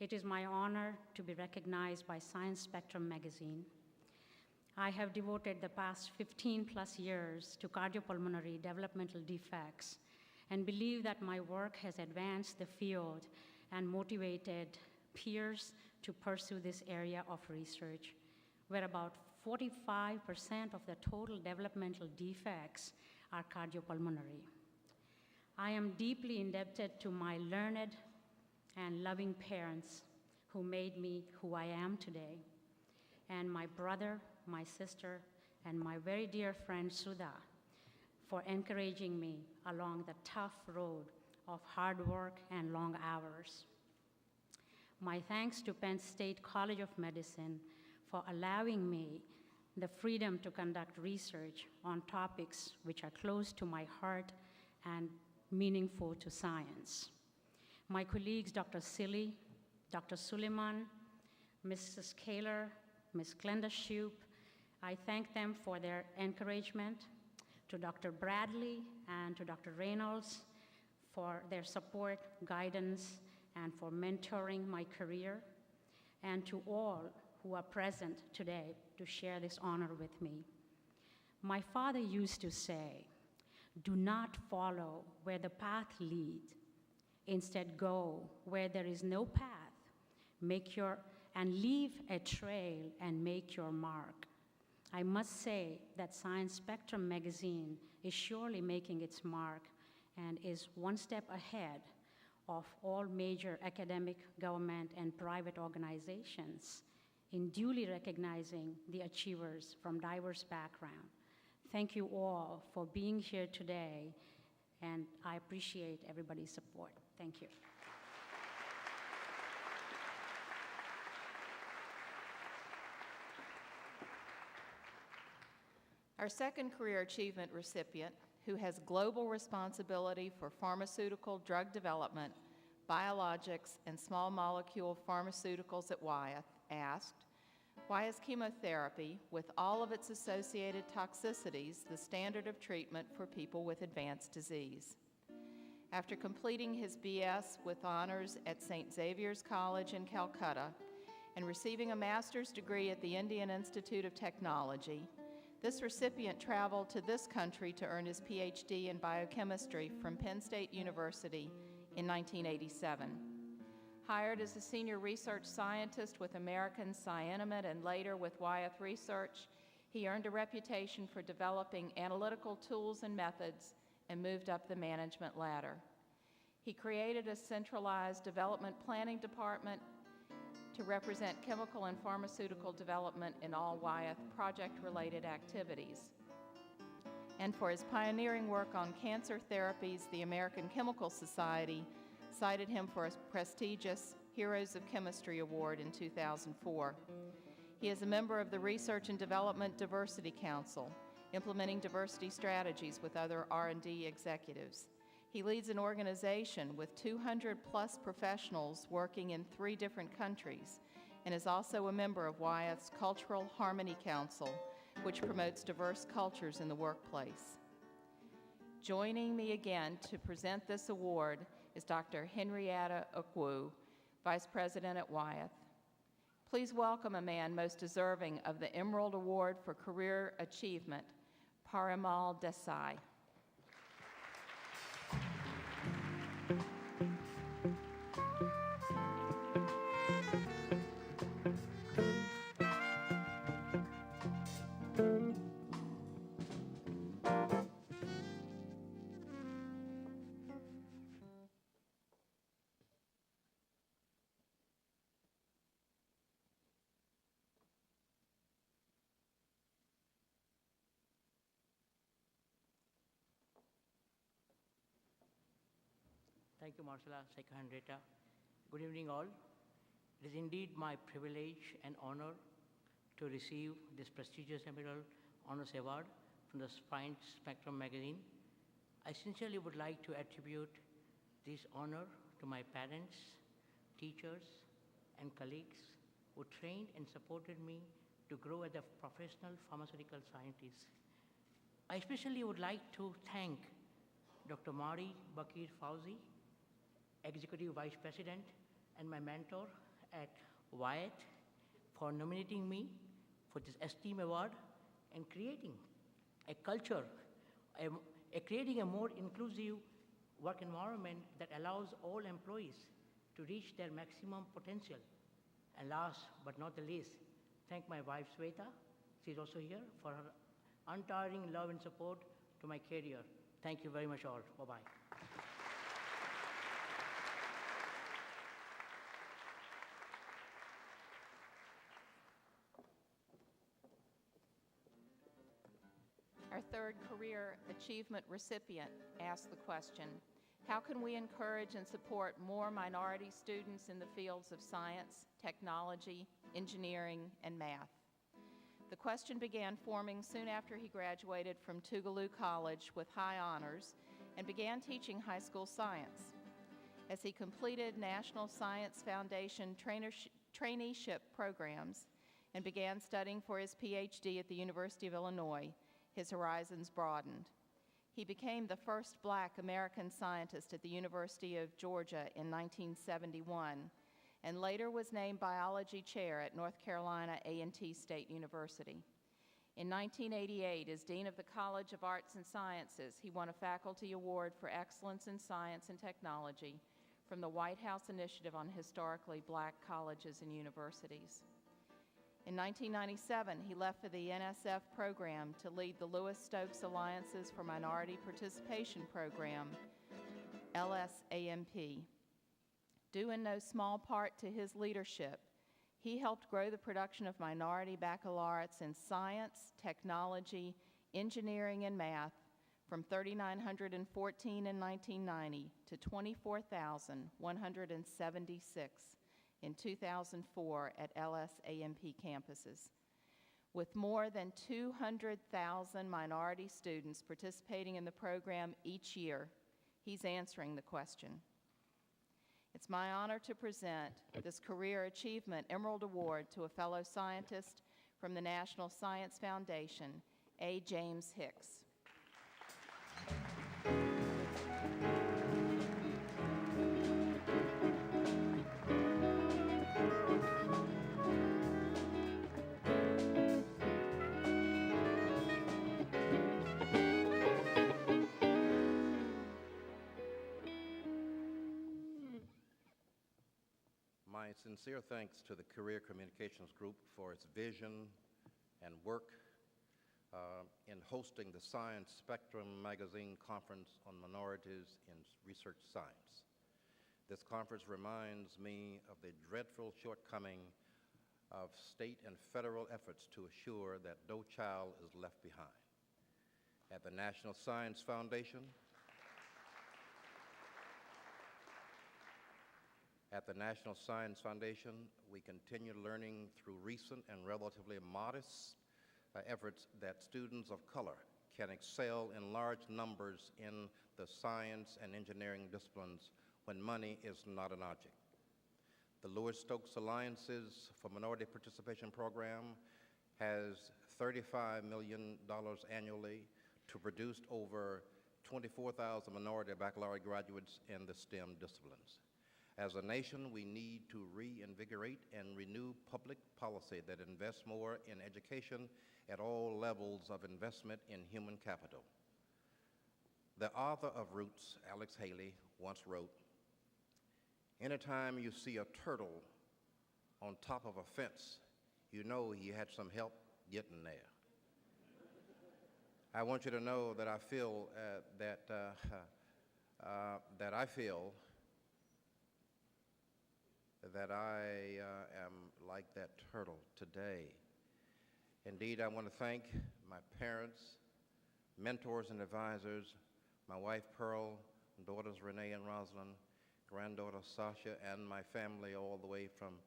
It is my honor to be recognized by Science Spectrum magazine. I have devoted the past 15 plus years to cardiopulmonary developmental defects and believe that my work has advanced the field and motivated peers to pursue this area of research, where about 45% of the total developmental defects are cardiopulmonary. I am deeply indebted to my learned and loving parents who made me who I am today, and my brother, my sister, and my very dear friend Sudha for encouraging me along the tough road of hard work and long hours. My thanks to Penn State College of Medicine for allowing me the freedom to conduct research on topics which are close to my heart and meaningful to science. My colleagues, Dr. Silly, Dr. Suleiman, Mrs. Kaler, Ms. Glenda Shoup, I thank them for their encouragement, to Dr. Bradley and to Dr. Reynolds for their support, guidance, and for mentoring my career, and to all who are present today to share this honor with me. My father used to say, "Do not follow where the path leads. Instead, go where there is no path. And leave a trail and make your mark." I must say that Science Spectrum magazine is surely making its mark and is one step ahead of all major academic, government, and private organizations in duly recognizing the achievers from diverse backgrounds. Thank you all for being here today, and I appreciate everybody's support. Thank you. Our second career achievement recipient, who has global responsibility for pharmaceutical drug development, biologics, and small molecule pharmaceuticals at Wyeth, asked, "Why is chemotherapy, with all of its associated toxicities, the standard of treatment for people with advanced disease?" After completing his BS with honors at St. Xavier's College in Calcutta and receiving a master's degree at the Indian Institute of Technology, this recipient traveled to this country to earn his PhD in biochemistry from Penn State University in 1987. Hired as a senior research scientist with American Cyanamid and later with Wyeth Research, he earned a reputation for developing analytical tools and methods and moved up the management ladder. He created a centralized development planning department to represent chemical and pharmaceutical development in all Wyeth project-related activities. And for his pioneering work on cancer therapies, the American Chemical Society cited him for a prestigious Heroes of Chemistry Award in 2004. He is a member of the Research and Development Diversity Council, implementing diversity strategies with other R&D executives. He leads an organization with 200+ professionals working in 3 different countries and is also a member of Wyeth's Cultural Harmony Council, which promotes diverse cultures in the workplace. Joining me again to present this award is Dr. Henrietta Okwu, Vice President at Wyeth. Please welcome a man most deserving of the Emerald Award for Career Achievement, Parimal Desai. Thank you, Marcella, Secretary Henrietta. Good evening, all. It is indeed my privilege and honor to receive this prestigious Emerald Honors Award from the Science Spectrum magazine. I sincerely would like to attribute this honor to my parents, teachers, and colleagues who trained and supported me to grow as a professional pharmaceutical scientist. I especially would like to thank Dr. Mari Bakir Fauzi, Executive Vice President, and my mentor, at Wyatt for nominating me for this esteemed award and creating a culture, creating a more inclusive work environment that allows all employees to reach their maximum potential. And last but not the least, thank my wife Sweta, she's also here, for her untiring love and support to my career. Thank you very much all. Bye-bye. Our third career achievement recipient asked the question, how can we encourage and support more minority students in the fields of science, technology, engineering, and math? The question began forming soon after he graduated from Tougaloo College with high honors and began teaching high school science. As he completed National Science Foundation traineeship programs and began studying for his PhD at the University of Illinois, his horizons broadened. He became the first Black American scientist at the University of Georgia in 1971, and later was named biology chair at North Carolina A&T State University. In 1988, as Dean of the College of Arts and Sciences, he won a faculty award for excellence in science and technology from the White House Initiative on Historically Black Colleges and Universities. In 1997, he left for the NSF program to lead the Lewis Stokes Alliances for Minority Participation program, LSAMP. Due in no small part to his leadership, he helped grow the production of minority baccalaureates in science, technology, engineering, and math from 3,914 in 1990 to 24,176 in 2004 at LSAMP campuses. With more than 200,000 minority students participating in the program each year, he's answering the question. It's my honor to present this Career Achievement Emerald Award to a fellow scientist from the National Science Foundation, A. James Hicks. My sincere thanks to the Career Communications Group for its vision and work in hosting the Science Spectrum Magazine Conference on Minorities in Research Science. This conference reminds me of the dreadful shortcoming of state and federal efforts to assure that no child is left behind. At the National Science Foundation, we continue learning through recent and relatively modest efforts that students of color can excel in large numbers in the science and engineering disciplines when money is not an object. The Lewis Stokes Alliances for Minority Participation program has $35 million annually to produce over 24,000 minority baccalaureate graduates in the STEM disciplines. As a nation, we need to reinvigorate and renew public policy that invests more in education at all levels of investment in human capital. The author of Roots, Alex Haley, once wrote, "Anytime you see a turtle on top of a fence, you know he had some help getting there." I want you to know that I feel that I am like that turtle today. Indeed, I want to thank my parents, mentors and advisors, my wife Pearl, daughters Renee and Rosalind, granddaughter Sasha, and my family all the way from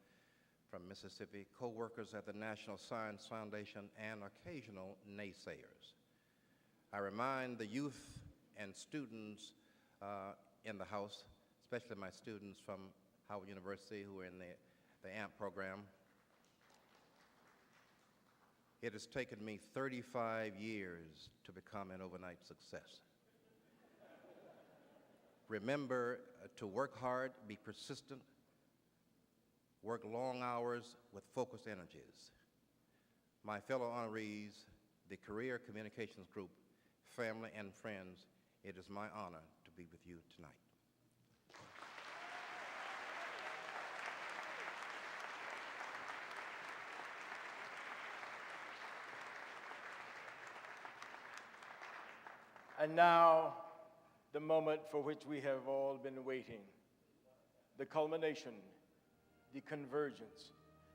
Mississippi, co-workers at the National Science Foundation, and occasional naysayers. I remind the youth and students in the House, especially my students from Howard University who are in the AMP program. It has taken me 35 years to become an overnight success. Remember to work hard, be persistent, work long hours with focused energies. My fellow honorees, the Career Communications Group, family and friends, it is my honor to be with you tonight. And now, the moment for which we have all been waiting, the culmination, the convergence,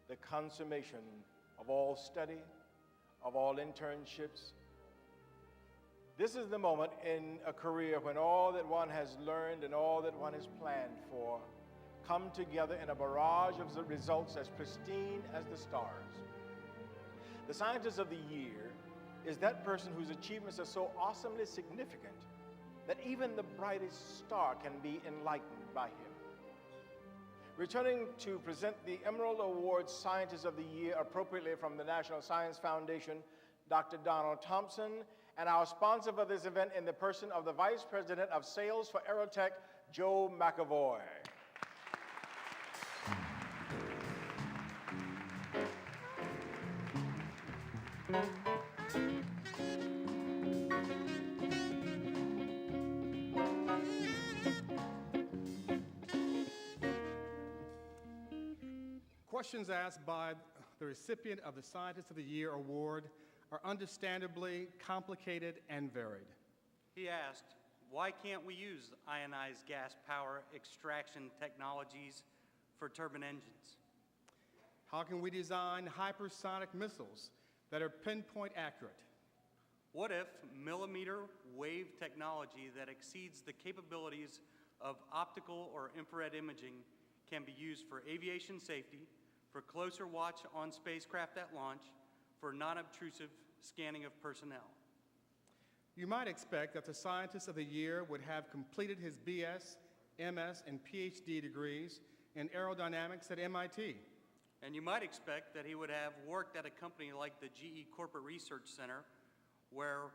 the consummation of all study, of all internships. This is the moment in a career when all that one has learned and all that one has planned for come together in a barrage of the results as pristine as the stars. The scientist of the year is that person whose achievements are so awesomely significant that even the brightest star can be enlightened by him. Returning to present the Emerald Award Scientist of the Year appropriately from the National Science Foundation, Dr. Donald Thompson, and our sponsor for this event in the person of the Vice President of Sales for Aerotech, Joe McAvoy. Questions asked by the recipient of the Scientist of the Year award are understandably complicated and varied. He asked, why can't we use ionized gas power extraction technologies for turbine engines? How can we design hypersonic missiles that are pinpoint accurate? What if millimeter wave technology that exceeds the capabilities of optical or infrared imaging can be used for aviation safety, for closer watch on spacecraft at launch, for non-obtrusive scanning of personnel? You might expect that the Scientist of the Year would have completed his BS, MS, and PhD degrees in aerodynamics at MIT. And you might expect that he would have worked at a company like the GE Corporate Research Center where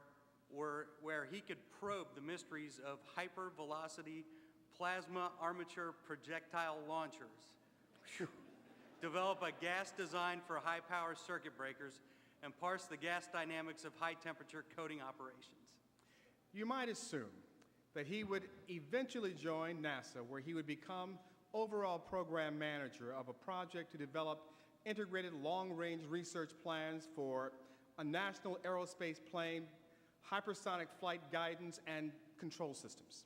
he could probe the mysteries of hypervelocity plasma armature projectile launchers, develop a gas design for high-power circuit breakers, and parse the gas dynamics of high-temperature coating operations. You might assume that he would eventually join NASA, where he would become overall program manager of a project to develop integrated long-range research plans for a national aerospace plane, hypersonic flight guidance, and control systems.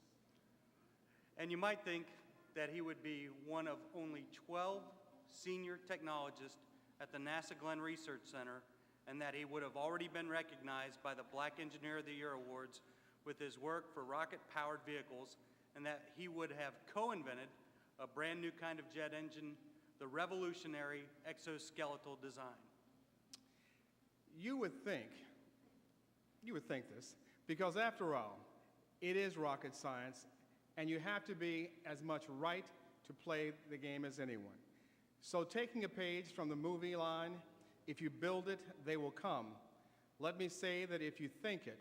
And you might think that he would be one of only 12 senior technologists at the NASA Glenn Research Center, and that he would have already been recognized by the Black Engineer of the Year Awards with his work for rocket-powered vehicles, and that he would have co-invented a brand new kind of jet engine, the revolutionary exoskeletal design. You would think this, because after all, it is rocket science, and you have to be as much right to play the game as anyone. So taking a page from the movie line, if you build it, they will come, let me say that if you think it,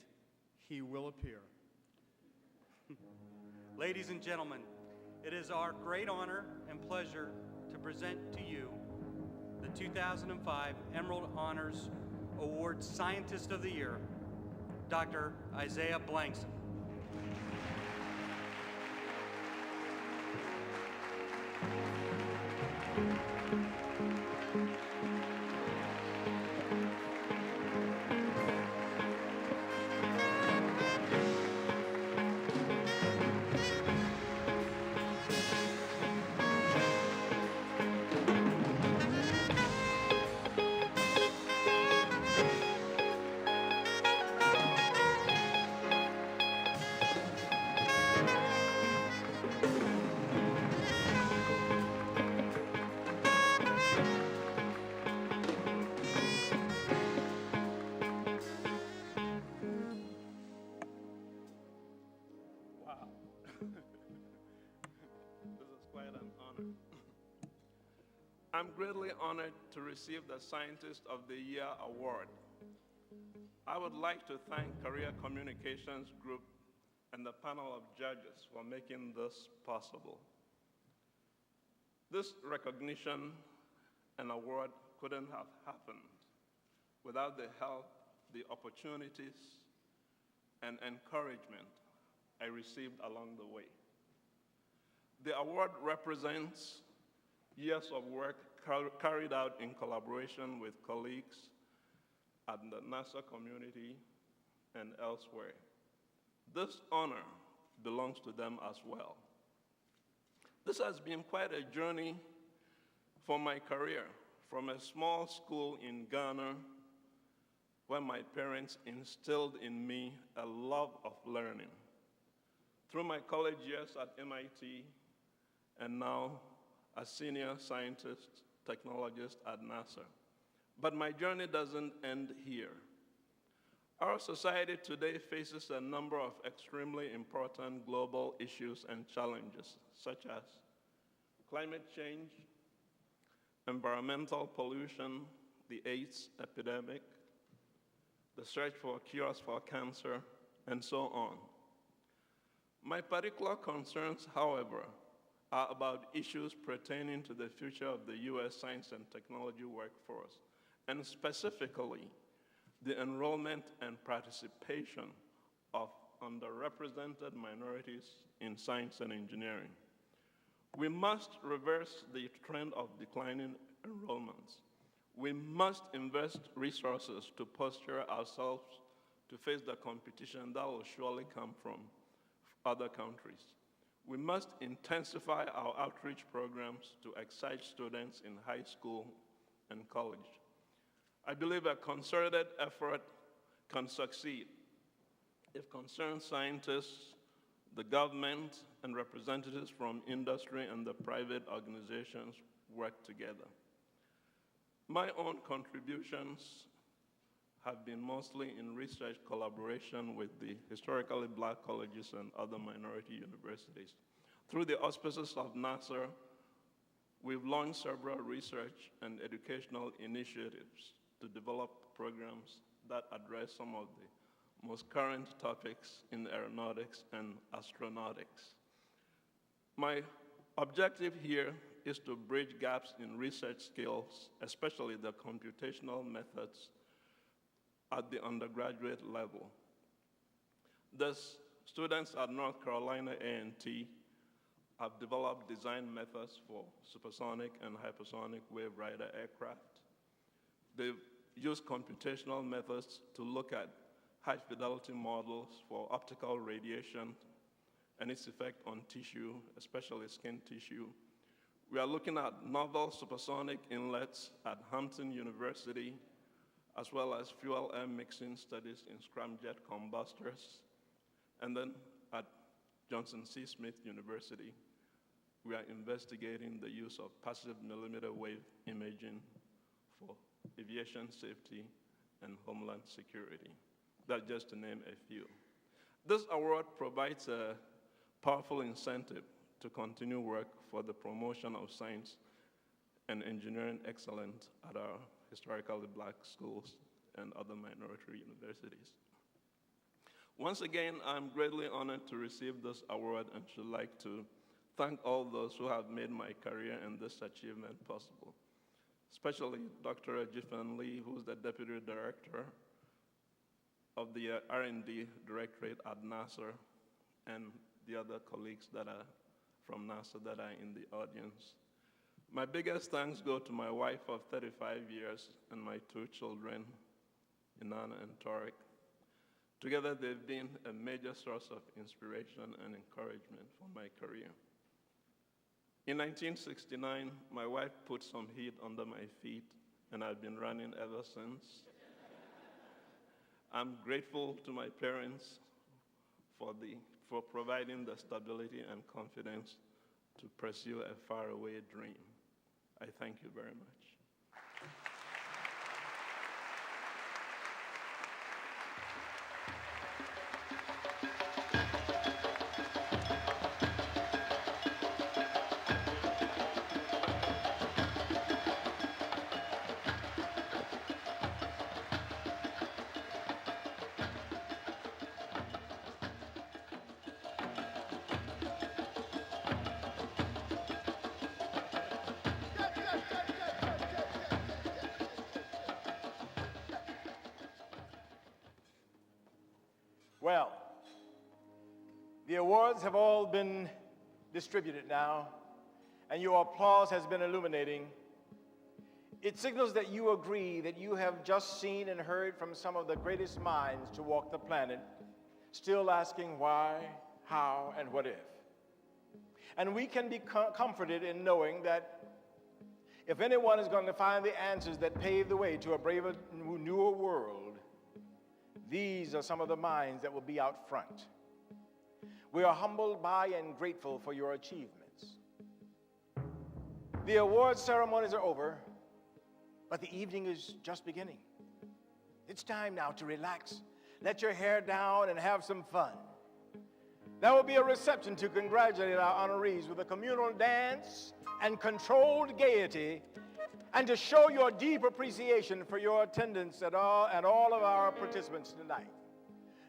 he will appear. Ladies and gentlemen, it is our great honor and pleasure to present to you the 2005 Emerald Honors Award Scientist of the Year, Dr. Isaiah Blankson. I'm greatly honored to receive the Scientist of the Year award. I would like to thank Career Communications Group and the panel of judges for making this possible. This recognition an award couldn't have happened without the help, the opportunities, and encouragement I received along the way. The award represents years of work carried out in collaboration with colleagues at the NASA community and elsewhere. This honor belongs to them as well. This has been quite a journey for my career, from a small school in Ghana where my parents instilled in me a love of learning, through my college years at MIT, and now as senior scientist, technologist at NASA. But my journey doesn't end here. Our society today faces a number of extremely important global issues and challenges, such as climate change, environmental pollution, the AIDS epidemic, the search for cures for cancer, and so on. My particular concerns, however, are about issues pertaining to the future of the U.S. science and technology workforce, and specifically, the enrollment and participation of underrepresented minorities in science and engineering. We must reverse the trend of declining enrollments. We must invest resources to posture ourselves to face the competition that will surely come from other countries. We must intensify our outreach programs to excite students in high school and college. I believe a concerted effort can succeed if concerned scientists, the government, and representatives from industry and the private organizations work together. My own contributions have been mostly in research collaboration with the historically black colleges and other minority universities. Through the auspices of NASA, we've launched several research and educational initiatives to develop programs that address some of the most current topics in aeronautics and astronautics. My objective here is to bridge gaps in research skills, especially the computational methods at the undergraduate level. Thus, students at North Carolina A&T have developed design methods for supersonic and hypersonic wave rider aircraft. They've used computational methods to look at high-fidelity models for optical radiation and its effect on tissue, especially skin tissue. We are looking at novel supersonic inlets at Hampton University, as well as fuel-air mixing studies in scramjet combustors. And then at Johnson C. Smith University, we are investigating the use of passive millimeter wave imaging for aviation safety and homeland security. That's just to name a few. This award provides a powerful incentive to continue work for the promotion of science and engineering excellence at our historically black schools and other minority universities. Once again, I'm greatly honored to receive this award and should like to thank all those who have made my career and this achievement possible, especially Dr. Jifen Lee, who's the Deputy Director of the R&D Directorate at NASA, and the other colleagues that are from NASA that are in the audience. My biggest thanks go to my wife of 35 years and my two children, Inanna and Tariq. Together, they've been a major source of inspiration and encouragement for my career. In 1969, my wife put some heat under my feet, and I've been running ever since. I'm grateful to my parents for providing the stability and confidence to pursue a faraway dream. I thank you very much. Well, the awards have all been distributed now, and your applause has been illuminating. It signals that you agree that you have just seen and heard from some of the greatest minds to walk the planet, still asking why, how, and what if. And we can be comforted in knowing that if anyone is going to find the answers that pave the way to a braver, newer world, these are some of the minds that will be out front. We are humbled by and grateful for your achievements. The awards ceremonies are over, but the evening is just beginning. It's time now to relax, let your hair down, and have some fun. There will be a reception to congratulate our honorees with a communal dance and controlled gaiety, and to show your deep appreciation for your attendance and all of our participants tonight.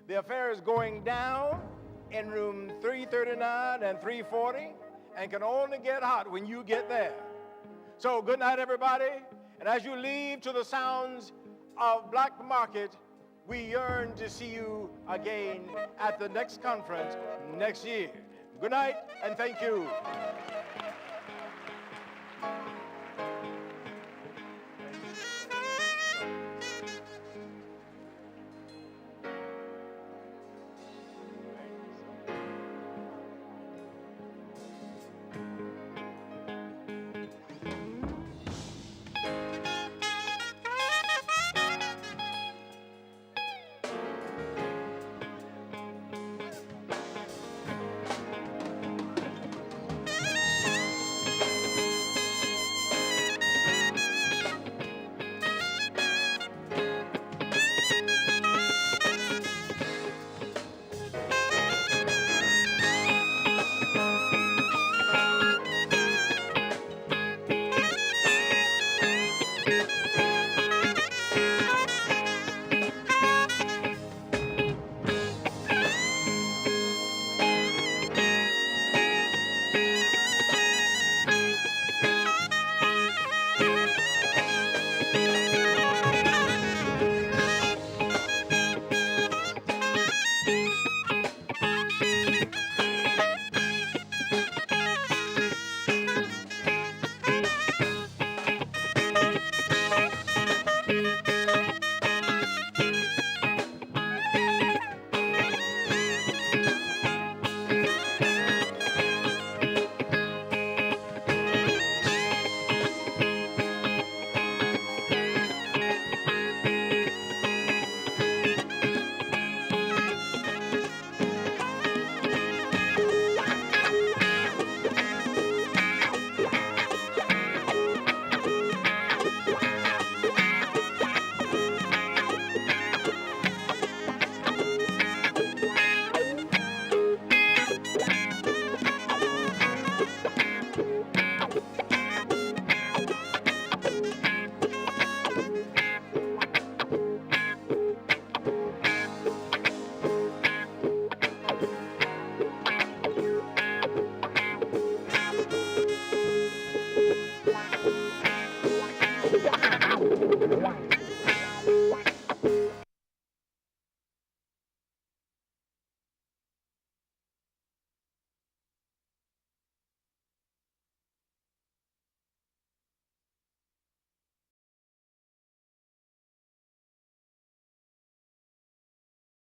The affair is going down in room 339 and 340, and can only get hot when you get there. So good night, everybody. And as you leave to the sounds of Black Market, we yearn to see you again at the next conference next year. Good night, and thank you.